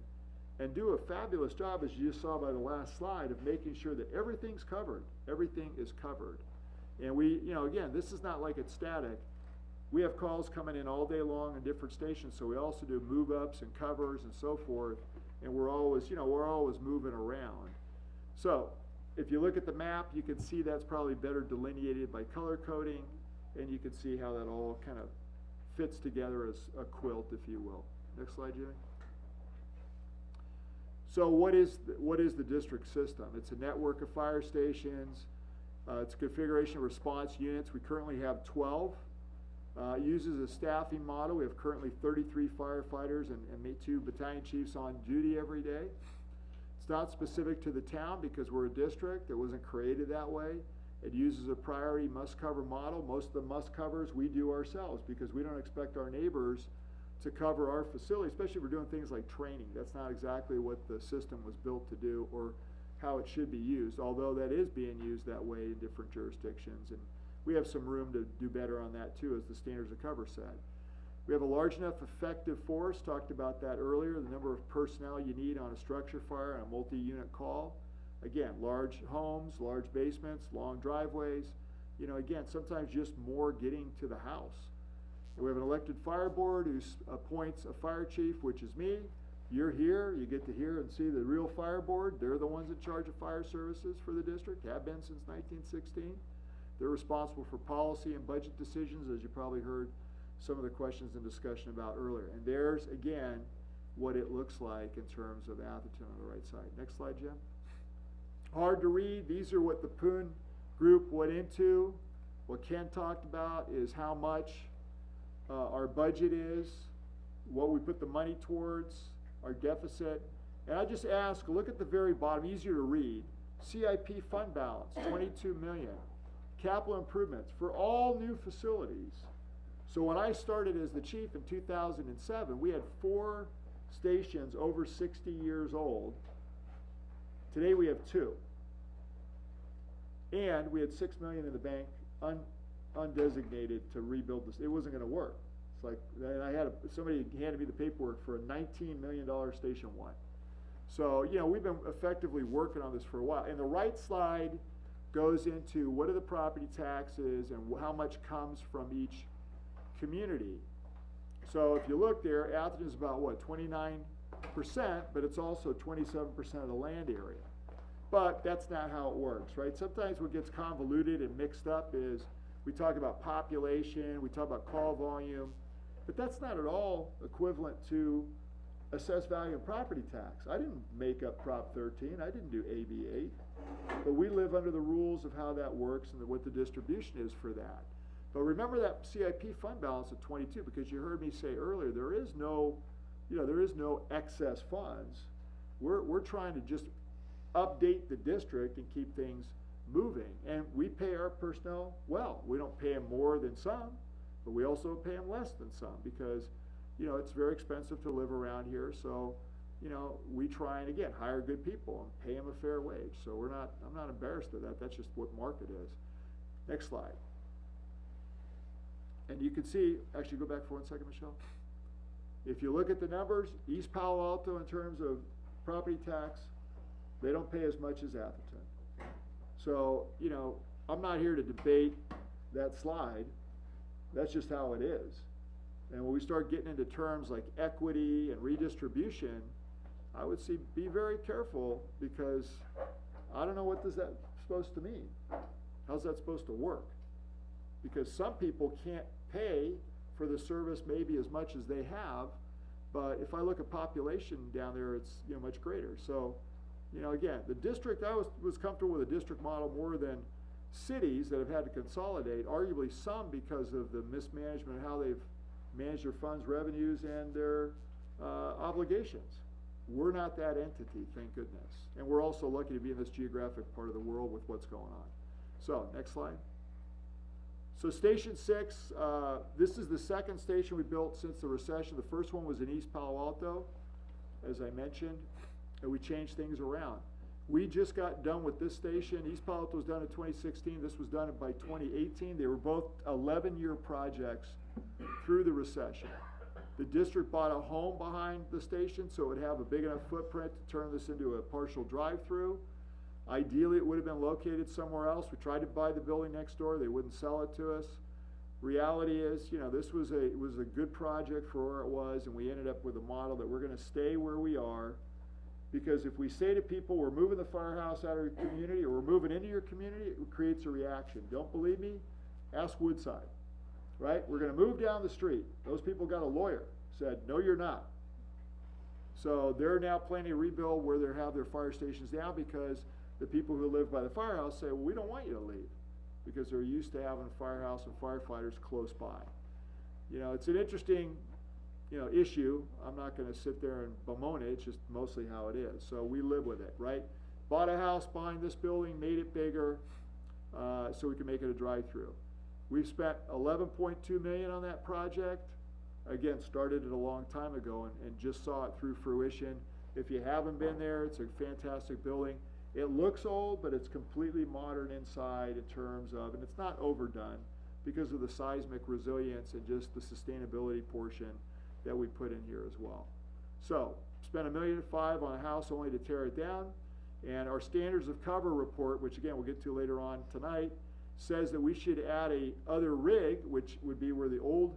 and do a fabulous job, as you just saw by the last slide, of making sure that everything's covered. Everything is covered. And we, again, this is not like it's static. We have calls coming in all day long on different stations, so we also do move-ups and covers and so forth, and we're always moving around. So if you look at the map, you can see that's probably better delineated by color coding, and you can see how that all kind of fits together as a quilt, if you will. Next slide, Jimmy. So what is the district system? It's a network of fire stations. It's a configuration of response units. We currently have 12. It uses a staffing model. We have currently 33 firefighters and 2 battalion chiefs on duty every day. It's not specific to the town because we're a district. It wasn't created that way. It uses a priority must-cover model. Most of the must-covers we do ourselves because we don't expect our neighbors to cover our facility, especially if we're doing things like training. That's not exactly what the system was built to do or how it should be used, although that is being used that way in different jurisdictions. And we have some room to do better on that too, as the standards of cover said. We have a large enough effective force, talked about that earlier, the number of personnel you need on a structure fire and a multi-unit call. Again, large homes, large basements, long driveways. Again, sometimes just more getting to the house. And we have an elected fire board who appoints a fire chief, which is me. You're here, you get to hear and see the real fire board. They're the ones in charge of fire services for the district, have been since 1916. They're responsible for policy and budget decisions, as you probably heard some of the questions and discussion about earlier. And there's, again, what it looks like in terms of Atherton on the right side. Next slide, Jim. Hard to read. These are what the Poon group went into. What Ken talked about is how much our budget is, what we put the money towards, our deficit. And I just ask, look at the very bottom, easier to read. CIP fund balance, $22 million. Capital improvements for all new facilities. So when I started as the chief in 2007, we had 4 stations over 60 years old. Today we have 2. And we had $6 million in the bank, undesignated to rebuild this. It wasn't gonna work. It's like, and I had somebody handed me the paperwork for a $19 million Station 1. So, you know, we've been effectively working on this for a while. And the right slide goes into what are the property taxes and how much comes from each community. So if you look there, Atherton's about what, 29%, but it's also 27% of the land area. But that's not how it works, right? Sometimes what gets convoluted and mixed up is we talk about population, we talk about call volume, but that's not at all equivalent to assessed value and property tax. I didn't make up Prop 13, I didn't do AB 8, but we live under the rules of how that works and what the distribution is for that. But remember that CIP fund balance of 22, because you heard me say earlier, there is no, there is no excess funds. We're trying to just update the district and keep things moving. And we pay our personnel well. We don't pay them more than some, but we also pay them less than some because, it's very expensive to live around here. So, we try and again, hire good people and pay them a fair wage. So I'm not embarrassed of that. That's just what market is. Next slide. And you can see, actually go back for 1 second, Michelle. If you look at the numbers, East Palo Alto in terms of property tax, they don't pay as much as Atherton. So, I'm not here to debate that slide. That's just how it is. And when we start getting into terms like equity and redistribution, I would be very careful because I don't know what is that supposed to mean. How's that supposed to work? Because some people can't pay for the service maybe as much as they have, but if I look at population down there, it's much greater. So, again, the district, I was comfortable with a district model more than cities that have had to consolidate, arguably some because of the mismanagement of how they've managed their funds, revenues, and their obligations. We're not that entity, thank goodness. And we're also lucky to be in this geographic part of the world with what's going on. So, next slide. So Station 6, this is the second station we built since the recession. The first one was in East Palo Alto, as I mentioned, and we changed things around. We just got done with this station. East Palo Alto was done in 2016. This was done by 2018. They were both 11-year projects through the recession. The district bought a home behind the station so it would have a big enough footprint to turn this into a partial drive-through. Ideally, it would have been located somewhere else. We tried to buy the building next door. They wouldn't sell it to us. Reality is, this was a good project for where it was, and we ended up with a model that we're going to stay where we are, because if we say to people, we're moving the firehouse out of your community or we're moving into your community, it creates a reaction. Don't believe me? Ask Woodside, right? We're going to move down the street. Those people got a lawyer, said, no, you're not. So they're now planning to rebuild where they have their fire stations now because the people who live by the firehouse say, well, we don't want you to leave because they're used to having a firehouse and firefighters close by. It's an interesting, issue. I'm not going to sit there and bemoan it. It's just mostly how it is. So we live with it, right? Bought a house behind this building, made it bigger so we can make it a drive-through. We've spent $11.2 million on that project. Again, started it a long time ago and just saw it through fruition. If you haven't been there, it's a fantastic building. It looks old, but it's completely modern inside in terms of, and it's not overdone because of the seismic resilience and just the sustainability portion that we put in here as well. So, spent $1.5 million on a house only to tear it down. And our standards of cover report, which again we'll get to later on tonight, says that we should add a other rig, which would be where the old,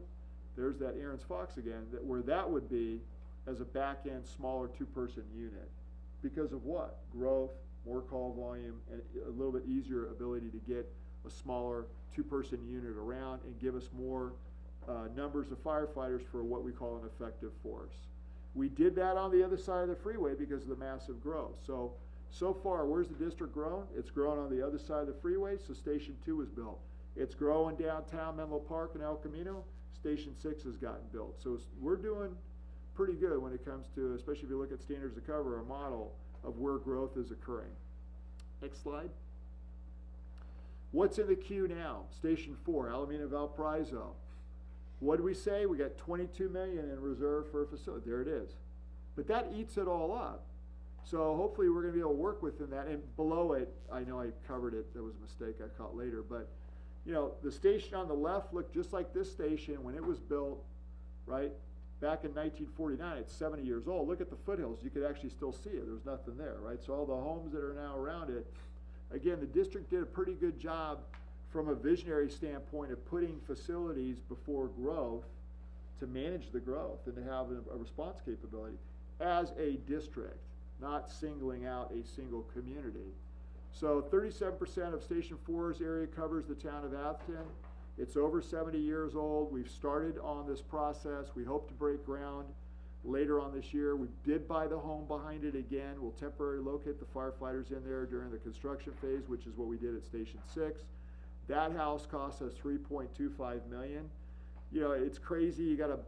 there's that Aaron's Fox again, where that would be as a back-end smaller two-person unit. Because of what? Growth, more call volume, and a little bit easier ability to get a smaller two-person unit around and give us more numbers of firefighters for what we call an effective force. We did that on the other side of the freeway because of the massive growth. So far, where's the district grown? It's grown on the other side of the freeway, so Station 2 was built. It's growing downtown Menlo Park and El Camino. Station 6 has gotten built. So we're doing pretty good when it comes to, especially if you look at standards of cover, a model of where growth is occurring. Next slide. What's in the queue now? Station 4, Alameda Valparaiso. What did we say? We got $22 million in reserve for a facility. There it is. But that eats it all up. So hopefully we're gonna be able to work within that, and below it, I know I covered it, that was a mistake I caught later, but, you know, the station on the left looked just like this station when it was built, right? Back in 1949, it's 70 years old. Look at the foothills, you could actually still see it, there's nothing there, right? So all the homes that are now around it, again, the district did a pretty good job from a visionary standpoint of putting facilities before growth to manage the growth and to have a response capability as a district, not singling out a single community. So 37% of Station 4's area covers the town of Atherton. It's over 70 years old. We've started on this process. We hope to break ground later on this year. We did buy the home behind it again. We'll temporarily locate the firefighters in there during the construction phase, which is what we did at Station 6. That house cost us $3.25 million. You know, it's crazy. You gotta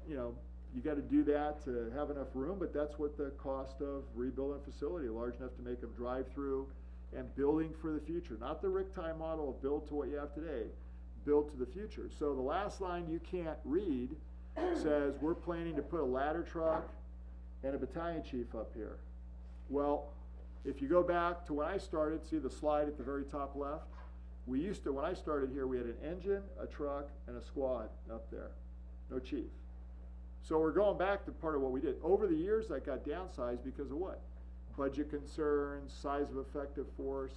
do that to have enough room, but that's what the cost of rebuilding a facility large enough to make them drive through and building for the future. Not the Rick-Time model of build to what you have today, build to the future. So the last line you can't read says, we're planning to put a ladder truck and a battalion chief up here. Well, if you go back to when I started, see the slide at the very top left? When I started here, we had an engine, a truck, and a squad up there. No chief. So we're going back to part of what we did. Over the years, that got downsized because of what? Budget concerns, size of effective force.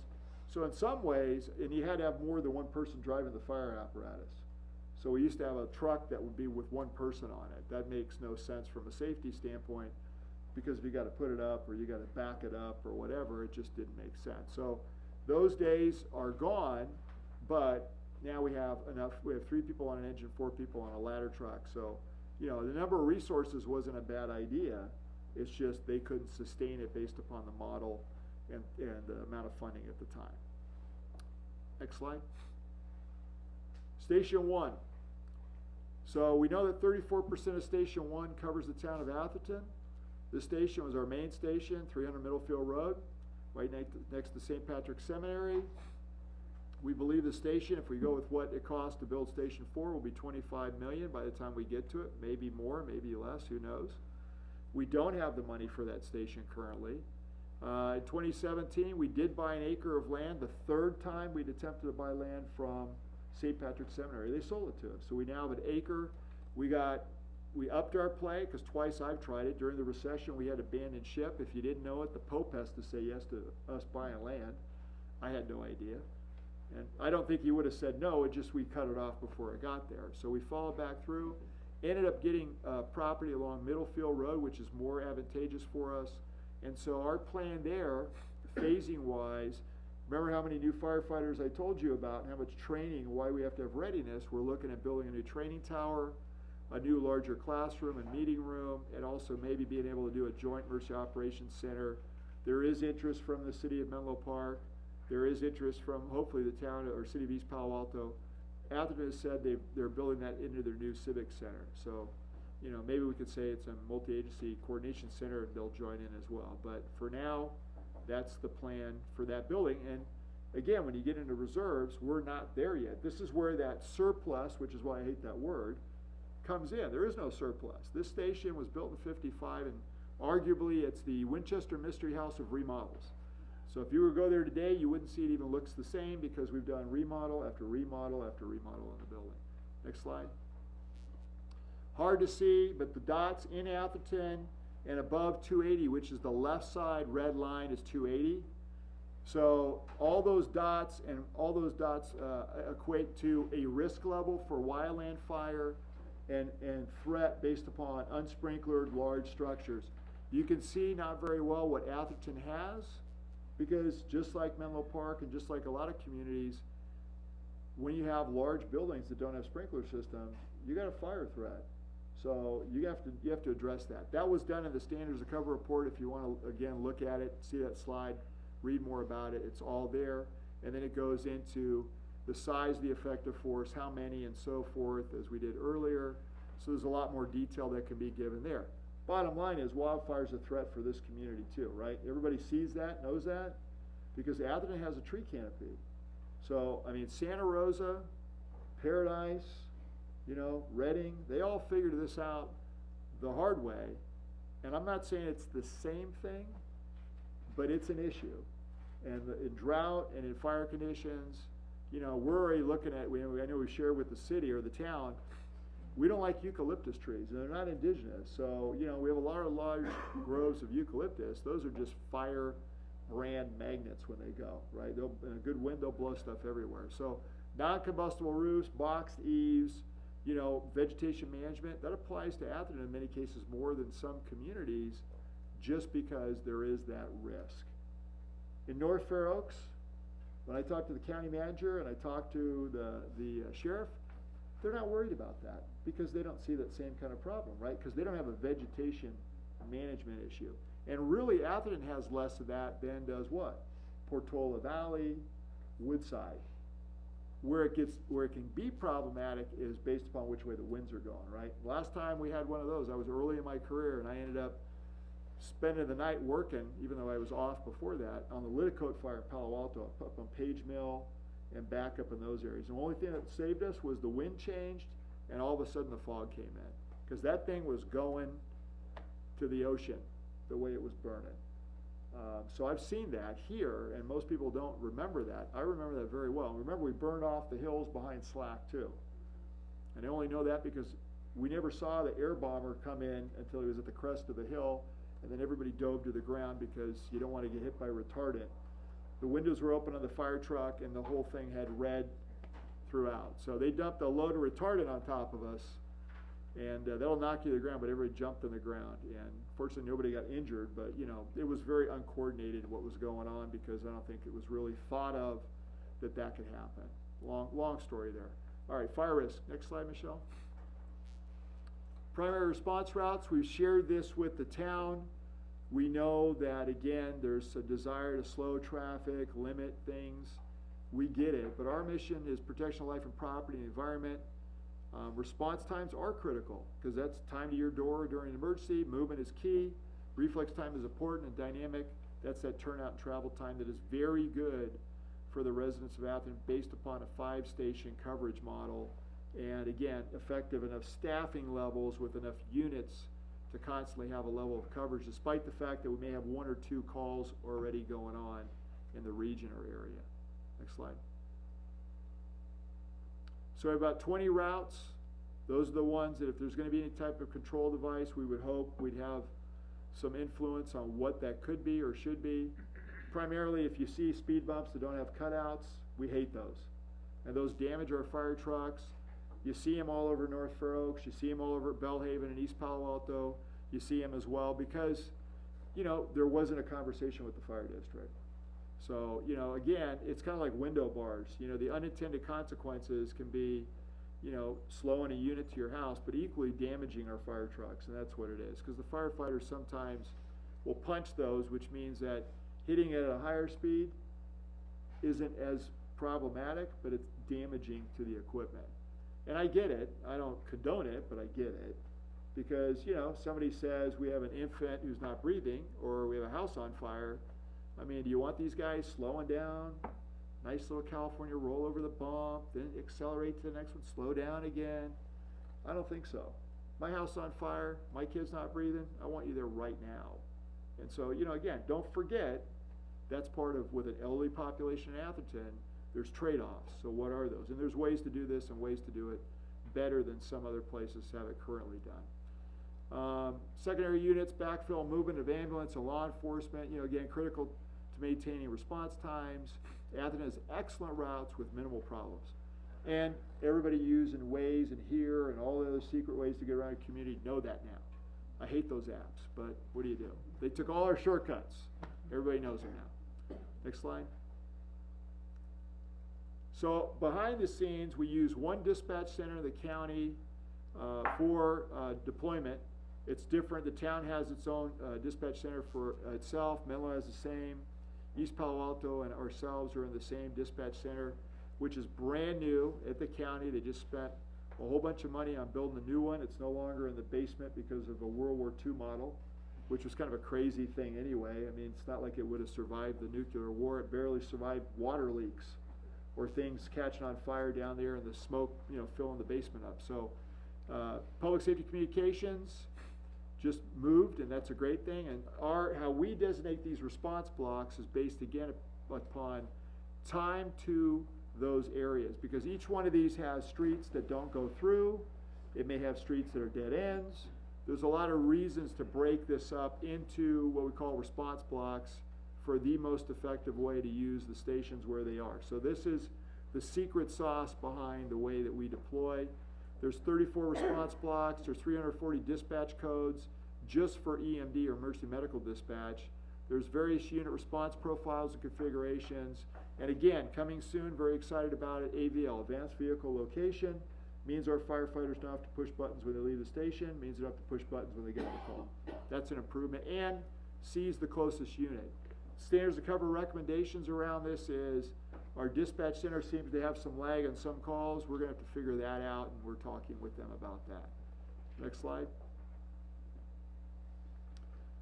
So in some ways, and you had to have more than one person driving the fire apparatus. So we used to have a truck that would be with one person on it. That makes no sense from a safety standpoint, because if you gotta put it up or you gotta back it up or whatever, it just didn't make sense. So those days are gone, but now we have 3 people on an engine, 4 people on a ladder truck. So, you know, the number of resources wasn't a bad idea. It's just they couldn't sustain it based upon the model and the amount of funding at the time. Next slide. Station 1. So we know that 34% of Station 1 covers the town of Atherton. This station was our main station, 300 Middlefield Road, right next to St. Patrick's Seminary. We believe the station, if we go with what it costs to build Station 4, will be $25 million by the time we get to it. Maybe more, maybe less, who knows. We don't have the money for that station currently. In 2017, we did buy an acre of land. The third time we'd attempted to buy land from St. Patrick's Seminary. They sold it to us. So we now have an acre. We upped our play, because twice I've tried it. During the recession, we had abandoned ship. If you didn't know it, the Pope has to say yes to us buying land. I had no idea. And I don't think he would have said no, it just we cut it off before it got there. So we followed back through, ended up getting property along Middlefield Road, which is more advantageous for us. And so our plan there, phasing wise, remember how many new firefighters I told you about, and how much training, why we have to have readiness. We're looking at building a new training tower, a new larger classroom and meeting room, and also maybe being able to do a joint emergency operations center. There is interest from the city of Menlo Park. There is interest from hopefully the town or city of East Palo Alto. Atherton has said they're building that into their new civic center. So, you know, maybe we could say it's a multi-agency coordination center and they'll join in as well. But for now, that's the plan for that building. And again, when you get into reserves, we're not there yet. This is where that surplus, which is why I hate that word, comes in. There is no surplus. This station was built in '55, and arguably it's the Winchester Mystery House of remodels. So if you were to go there today, you wouldn't see it even looks the same, because we've done remodel after remodel after remodel in the building. Next slide. Hard to see, but the dots in Atherton and above 280, which is the left side red line, is 280. So all those dots equate to a risk level for wildland fire and threat based upon unsprinklered large structures. You can see not very well what Atherton has, because just like Menlo Park and just like a lot of communities, when you have large buildings that don't have sprinkler systems, you got a fire threat. So you have to address that. That was done in the Standards of Cover report. If you want to again look at it, see that slide, read more about it, it's all there. And then it goes into the size of the effective force, how many, and so forth, as we did earlier. So there's a lot more detail that can be given there. Bottom line is, wildfire is a threat for this community too, right? Everybody sees that, knows that, because Atherton has a tree canopy. So, I mean, Santa Rosa, Paradise, you know, Reading, they all figured this out the hard way. And I'm not saying it's the same thing, but it's an issue. And in drought and in fire conditions, you know, we're already looking at, I know we shared with the city or the town, we don't like eucalyptus trees, and they're not indigenous. So, you know, we have a lot of large groves of eucalyptus. Those are just fire brand magnets when they go, right? In a good wind, they'll blow stuff everywhere. So, non-combustible roofs, boxed eaves, you know, vegetation management, that applies to Atherton in many cases more than some communities, just because there is that risk. In North Fair Oaks, when I talked to the county manager and I talked to the sheriff, they're not worried about that because they don't see that same kind of problem, right? Because they don't have a vegetation management issue. And really, Atherton has less of that than does what? Portola Valley, Woodside. Where it can be problematic is based upon which way the winds are going, right? Last time we had one of those, I was early in my career and I ended up spending the night working, even though I was off before that, on the Liticote fire in Palo Alto, up on Page Mill and back up in those areas. And the only thing that saved us was the wind changed and all of a sudden the fog came in. Because that thing was going to the ocean the way it was burning. So I've seen that here, and most people don't remember that. I remember that very well. And remember, we burned off the hills behind Slack too. And I only know that because we never saw the air bomber come in until he was at the crest of the hill, and then everybody dove to the ground because you don't want to get hit by retardant. The windows were open on the fire truck, and the whole thing had red throughout. So they dumped a load of retardant on top of us, and that'll knock you to the ground, but everybody jumped on the ground. And fortunately, nobody got injured, but, you know, it was very uncoordinated what was going on because I don't think it was really thought of that that could happen. Long story there. All right, fire risk. Next slide, Michelle. Primary response routes, we've shared this with the town. We know that, again, there's a desire to slow traffic, limit things. We get it, but our mission is protection of life and property and environment. Response times are critical because that's time to your door during an emergency. Movement is key. Reflex time is important and dynamic. That's that turnout and travel time that is very good for the residents of Atherton based upon a 5-station coverage model. And again, effective enough staffing levels with enough units to constantly have a level of coverage, despite the fact that we may have 1 or 2 calls already going on in the region or area. Next slide. So we have about 20 routes. Those are the ones that if there's going to be any type of control device, we would hope we'd have some influence on what that could be or should be. Primarily, if you see speed bumps that don't have cutouts, we hate those. And those damage our fire trucks. You see them all over North Fair Oaks. You see them all over Bellhaven and East Palo Alto. You see them as well because, you know, there wasn't a conversation with the fire district. So, you know, again, it's kind of like window bars. You know, the unintended consequences can be, you know, slowing a unit to your house, but equally damaging our fire trucks, and that's what it is. Because the firefighters sometimes will punch those, which means that hitting it at a higher speed isn't as problematic, but it's damaging to the equipment. And I get it. I don't condone it, but I get it. Because, you know, somebody says we have an infant who's not breathing, or we have a house on fire. I mean, do you want these guys slowing down? Nice little California roll over the bump, then accelerate to the next one, slow down again. I don't think so. My house on fire, my kid's not breathing, I want you there right now. And so, you know, again, don't forget, that's part of, with an elderly population in Atherton, there's trade-offs. So what are those? And there's ways to do this and ways to do it better than some other places have it currently done. Secondary units, backfill, movement of ambulance and law enforcement, you know, again, critical to maintaining response times. Atherton has excellent routes with minimal problems. And everybody using Waze and Here and all the other secret ways to get around a community know that now. I hate those apps, but what do you do? They took all our shortcuts. Everybody knows them now. Next slide. So behind the scenes, we use one dispatch center in the county for deployment. It's different. The town has its own dispatch center for itself. Menlo has the same. East Palo Alto and ourselves are in the same dispatch center, which is brand new at the county. They just spent a whole bunch of money on building a new one. It's no longer in the basement because of a World War II model, which was kind of a crazy thing anyway. I mean, it's not like it would have survived the nuclear war. It barely survived water leaks or things catching on fire down there and the smoke, you know, filling the basement up. So public safety communications, just moved, and that's a great thing. And how we designate these response blocks is based again upon time to those areas, because each one of these has streets that don't go through. It may have streets that are dead ends. There's a lot of reasons to break this up into what we call response blocks for the most effective way to use the stations where they are. So this is the secret sauce behind the way that we deploy. There's 34 response blocks. There's 340 dispatch codes just for EMD or emergency medical dispatch. There's various unit response profiles and configurations. And again, coming soon, very excited about it, AVL, Advanced Vehicle Location. Means our firefighters don't have to push buttons when they leave the station. Means they don't have to push buttons when they get on the call. That's an improvement. And sees the closest unit. Standards of cover recommendations around this is our dispatch center seems to have some lag on some calls. We're going to have to figure that out, and we're talking with them about that. Next slide.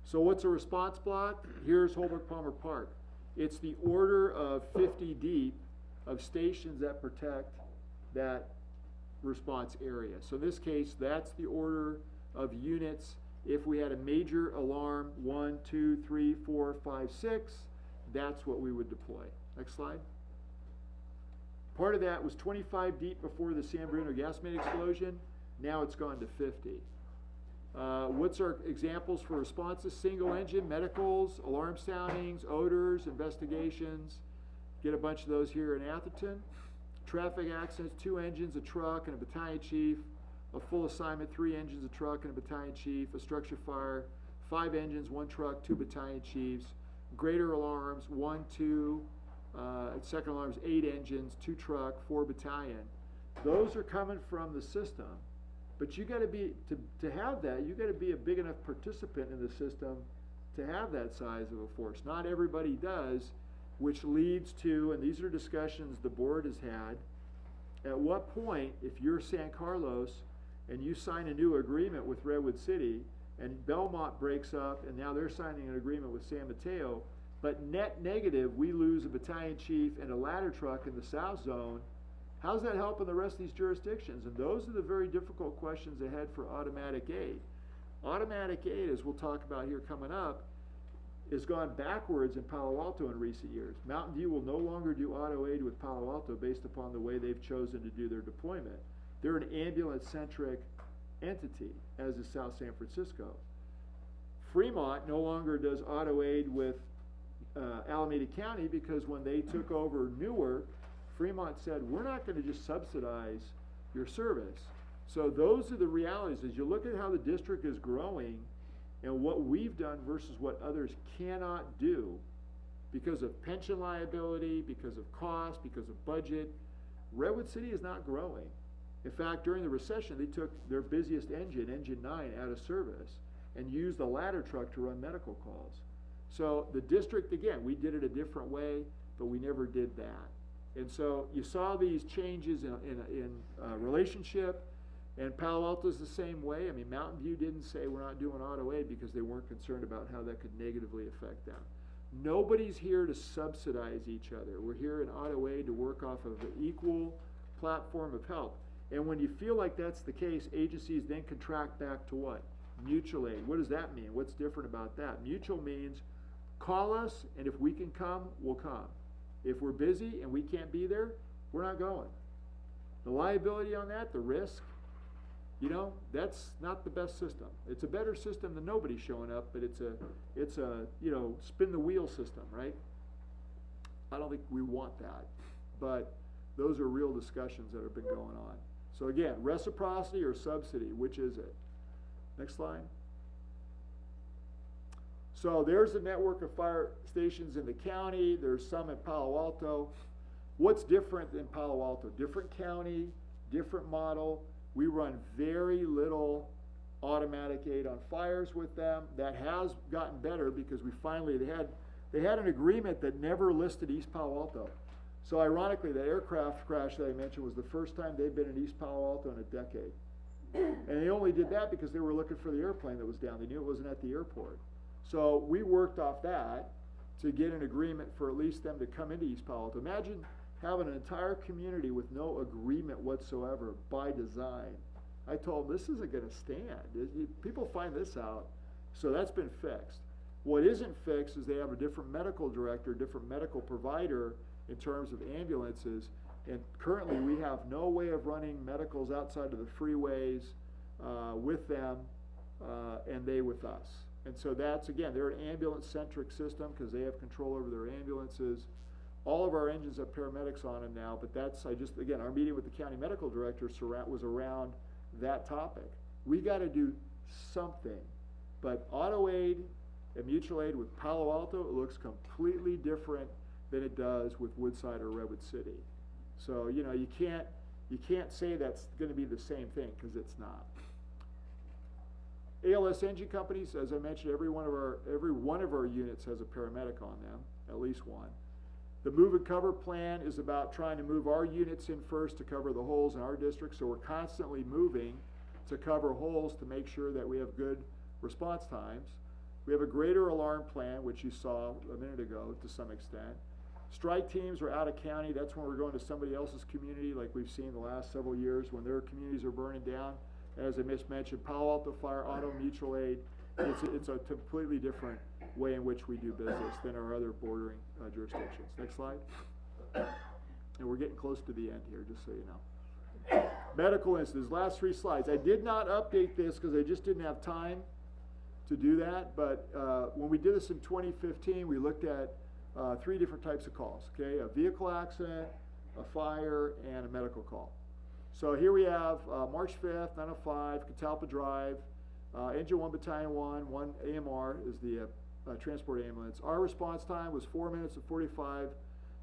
So what's a response block? Here's Holbrook Palmer Park. It's the order of 50 deep of stations that protect that response area. So in this case, that's the order of units. If we had a major alarm, 1, 2, 3, 4, 5, 6, that's what we would deploy. Next slide. Part of that was 25 deep before the San Bruno gas main explosion. Now it's gone to 50. What's our examples for responses? Single engine, medicals, alarm soundings, odors, investigations. Get a bunch of those here in Atherton. Traffic accidents, 2 engines, a truck, and a battalion chief. A full assignment, 3 engines, a truck, and a battalion chief. A structure fire, 5 engines, 1 truck, 2 battalion chiefs. Greater alarms, 1, 2. Second alarms, 8 engines, 2 truck, 4 battalion. Those are coming from the system. But you got to be, to have that, you got to be a big enough participant in the system to have that size of a force. Not everybody does, which leads to, and these are discussions the board has had, at what point, if you're San Carlos and you sign a new agreement with Redwood City, and Belmont breaks up, and now they're signing an agreement with San Mateo, but net negative, we lose a battalion chief and a ladder truck in the South Zone, how's that helping the rest of these jurisdictions? And those are the very difficult questions ahead for automatic aid. Automatic aid, as we'll talk about here coming up, has gone backwards in Palo Alto in recent years. Mountain View will no longer do auto aid with Palo Alto based upon the way they've chosen to do their deployment. They're an ambulance-centric entity, as is South San Francisco. Fremont no longer does auto aid with Alameda County because when they took over Newark, Fremont said, we're not going to just subsidize your service. So those are the realities. As you look at how the district is growing and what we've done versus what others cannot do because of pension liability, because of cost, because of budget, Redwood City is not growing. In fact, during the recession, they took their busiest engine, Engine 9, out of service and used a ladder truck to run medical calls. So the district, again, we did it a different way, but we never did that. And so you saw these changes in relationship, and Palo Alto's the same way. I mean, Mountain View didn't say we're not doing auto aid because they weren't concerned about how that could negatively affect them. Nobody's here to subsidize each other. We're here in auto aid to work off of an equal platform of help. And when you feel like that's the case, agencies then contract back to what? Mutual aid. What does that mean? What's different about that? Mutual means call us, and if we can come, we'll come. If we're busy and we can't be there, we're not going. The liability on that, the risk, you know, that's not the best system. It's a better system than nobody showing up, but it's a you know, spin the wheel system, right? I don't think we want that, but those are real discussions that have been going on. So again, reciprocity or subsidy, which is it? Next slide. So there's a network of fire stations in the county. There's some in Palo Alto. What's different in Palo Alto? Different county, different model. We run very little automatic aid on fires with them. That has gotten better because we finally, they had an agreement that never listed East Palo Alto. So ironically, the aircraft crash that I mentioned was the first time they've been in East Palo Alto in a decade. And they only did that because they were looking for the airplane that was down. They knew it wasn't at the airport. So we worked off that to get an agreement for at least them to come into East Palo Alto. Imagine having an entire community with no agreement whatsoever by design I told them, this isn't gonna stand. People find this out. So that's been fixed. What isn't fixed is they have a different medical director, different medical provider in terms of ambulances. And currently we have no way of running medicals outside of the freeways with them and they with us. And so that's, again, they're an ambulance-centric system because they have control over their ambulances. All of our engines have paramedics on them now, but that's, again, our meeting with the county medical director was around that topic. We got to do something. But auto aid and mutual aid with Palo Alto, it looks completely different than it does with Woodside or Redwood City. So, you know, you can't say that's going to be the same thing because it's not. ALS engine companies, as I mentioned, every one of our units has a paramedic on them, at least one. The move and cover plan is about trying to move our units in first to cover the holes in our district, so we're constantly moving to cover holes to make sure that we have good response times. We have a greater alarm plan, which you saw a minute ago to some extent. Strike teams are out of county. That's when we're going to somebody else's community, like we've seen the last several years when their communities are burning down. As I mentioned, Palo Alto Fire, Auto Mutual Aid, it's a completely different way in which we do business than our other bordering jurisdictions. Next slide. And we're getting close to the end here, just so you know. Medical incidents, last 3 slides. I did not update this because I just didn't have time to do that, but when we did this in 2015, we looked at 3 different types of calls, okay? A vehicle accident, a fire, and a medical call. So here we have March 5th, 905, Catalpa Drive, Engine 1 Battalion 1 AMR is the transport ambulance. Our response time was 4 minutes and 45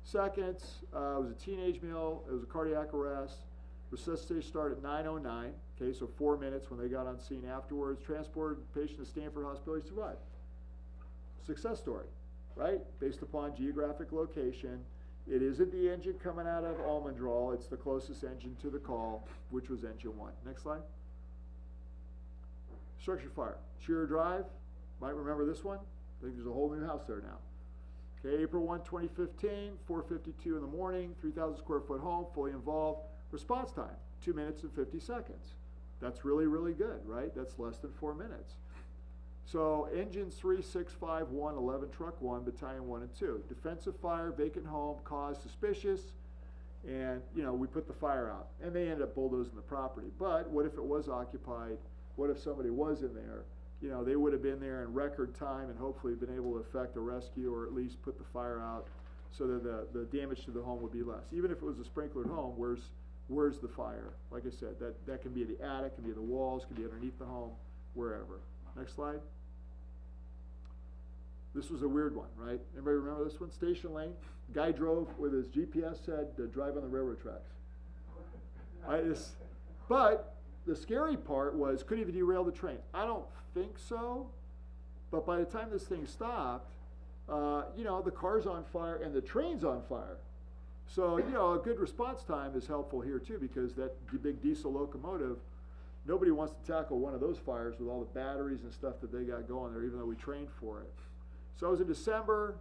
seconds. It was a teenage male. It was a cardiac arrest. Resuscitation started at 9:09. Okay, so 4 minutes when they got on scene afterwards. Transported patient to Stanford Hospital. He survived. Success story, right? Based upon geographic location. It isn't the engine coming out of Almondral. It's the closest engine to the call, which was engine 1. Next slide. Structure fire. Shearer Drive. Might remember this one. I think there's a whole new house there now. Okay, April 1, 2015, 4:52 in the morning, 3,000 square foot home, fully involved. Response time, 2 minutes and 50 seconds. That's really, really good, right? That's less than 4 minutes. So engines 3, 6, 5, 1, 11, truck 1, battalion 1 and 2. Defensive fire, vacant home, cause suspicious, and you know, we put the fire out. And they ended up bulldozing the property. But what if it was occupied? What if somebody was in there? You know, they would have been there in record time and hopefully been able to effect a rescue or at least put the fire out so that the damage to the home would be less. Even if it was a sprinklered home, where's the fire? Like I said, that can be the attic, can be the walls, can be underneath the home, wherever. Next slide. This was a weird one, right? Anybody remember this one? Station lane. Guy drove with his GPS said drive on the railroad tracks. But the scary part was, could he have derailed the train? I don't think so. But by the time this thing stopped, you know, the car's on fire and the train's on fire. So, you know, a good response time is helpful here too, because that big diesel locomotive, nobody wants to tackle one of those fires with all the batteries and stuff that they got going there, even though we trained for it. So it was in December,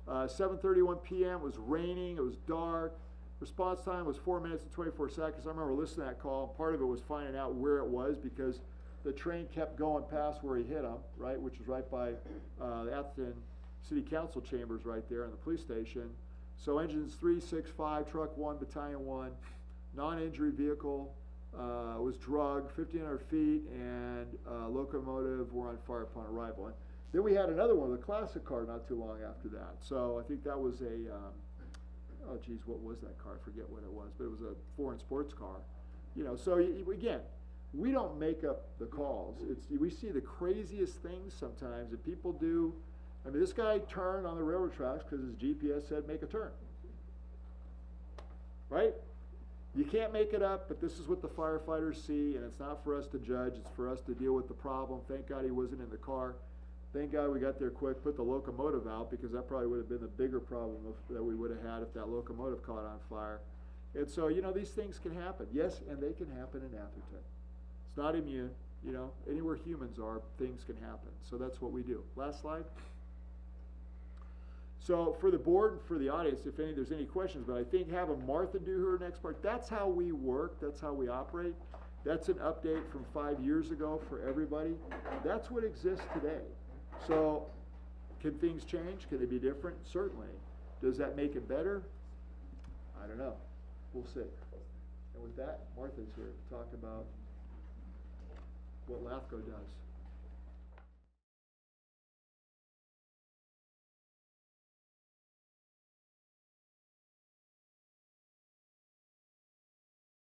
7:31 p.m. It was raining, it was dark. Response time was 4 minutes and 24 seconds. I remember listening to that call. Part of it was finding out where it was because the train kept going past where he hit him, right, which was right by the Atherton City Council chambers right there in the police station. So engines 3, 6, 5, truck 1, battalion 1, non-injury vehicle was drugged 1,500 feet, and locomotive were on fire upon arrival. And then we had another one, the classic car, not too long after that. So I think that was a, oh geez, what was that car? I forget what it was, but it was a foreign sports car. You know, so again, we don't make up the calls. We see the craziest things sometimes that people do. I mean, this guy turned on the railroad tracks because his GPS said make a turn. Right? You can't make it up, but this is what the firefighters see, and it's not for us to judge. It's for us to deal with the problem. Thank God he wasn't in the car. Thank God we got there quick, put the locomotive out, because that probably would have been the bigger problem that we would have had if that locomotive caught on fire. And so, you know, these things can happen. Yes, and they can happen in Atherton. It's not immune. You know, anywhere humans are, things can happen. So that's what we do. Last slide. So for the board and for the audience, if there's any questions, but I think having Martha do her next part, that's how we work, that's how we operate. That's an update from 5 years ago for everybody. That's what exists today. So, can things change? Can they be different? Certainly. Does that make it better? I don't know. We'll see. And with that, Martha's here to talk about what LAFCO does.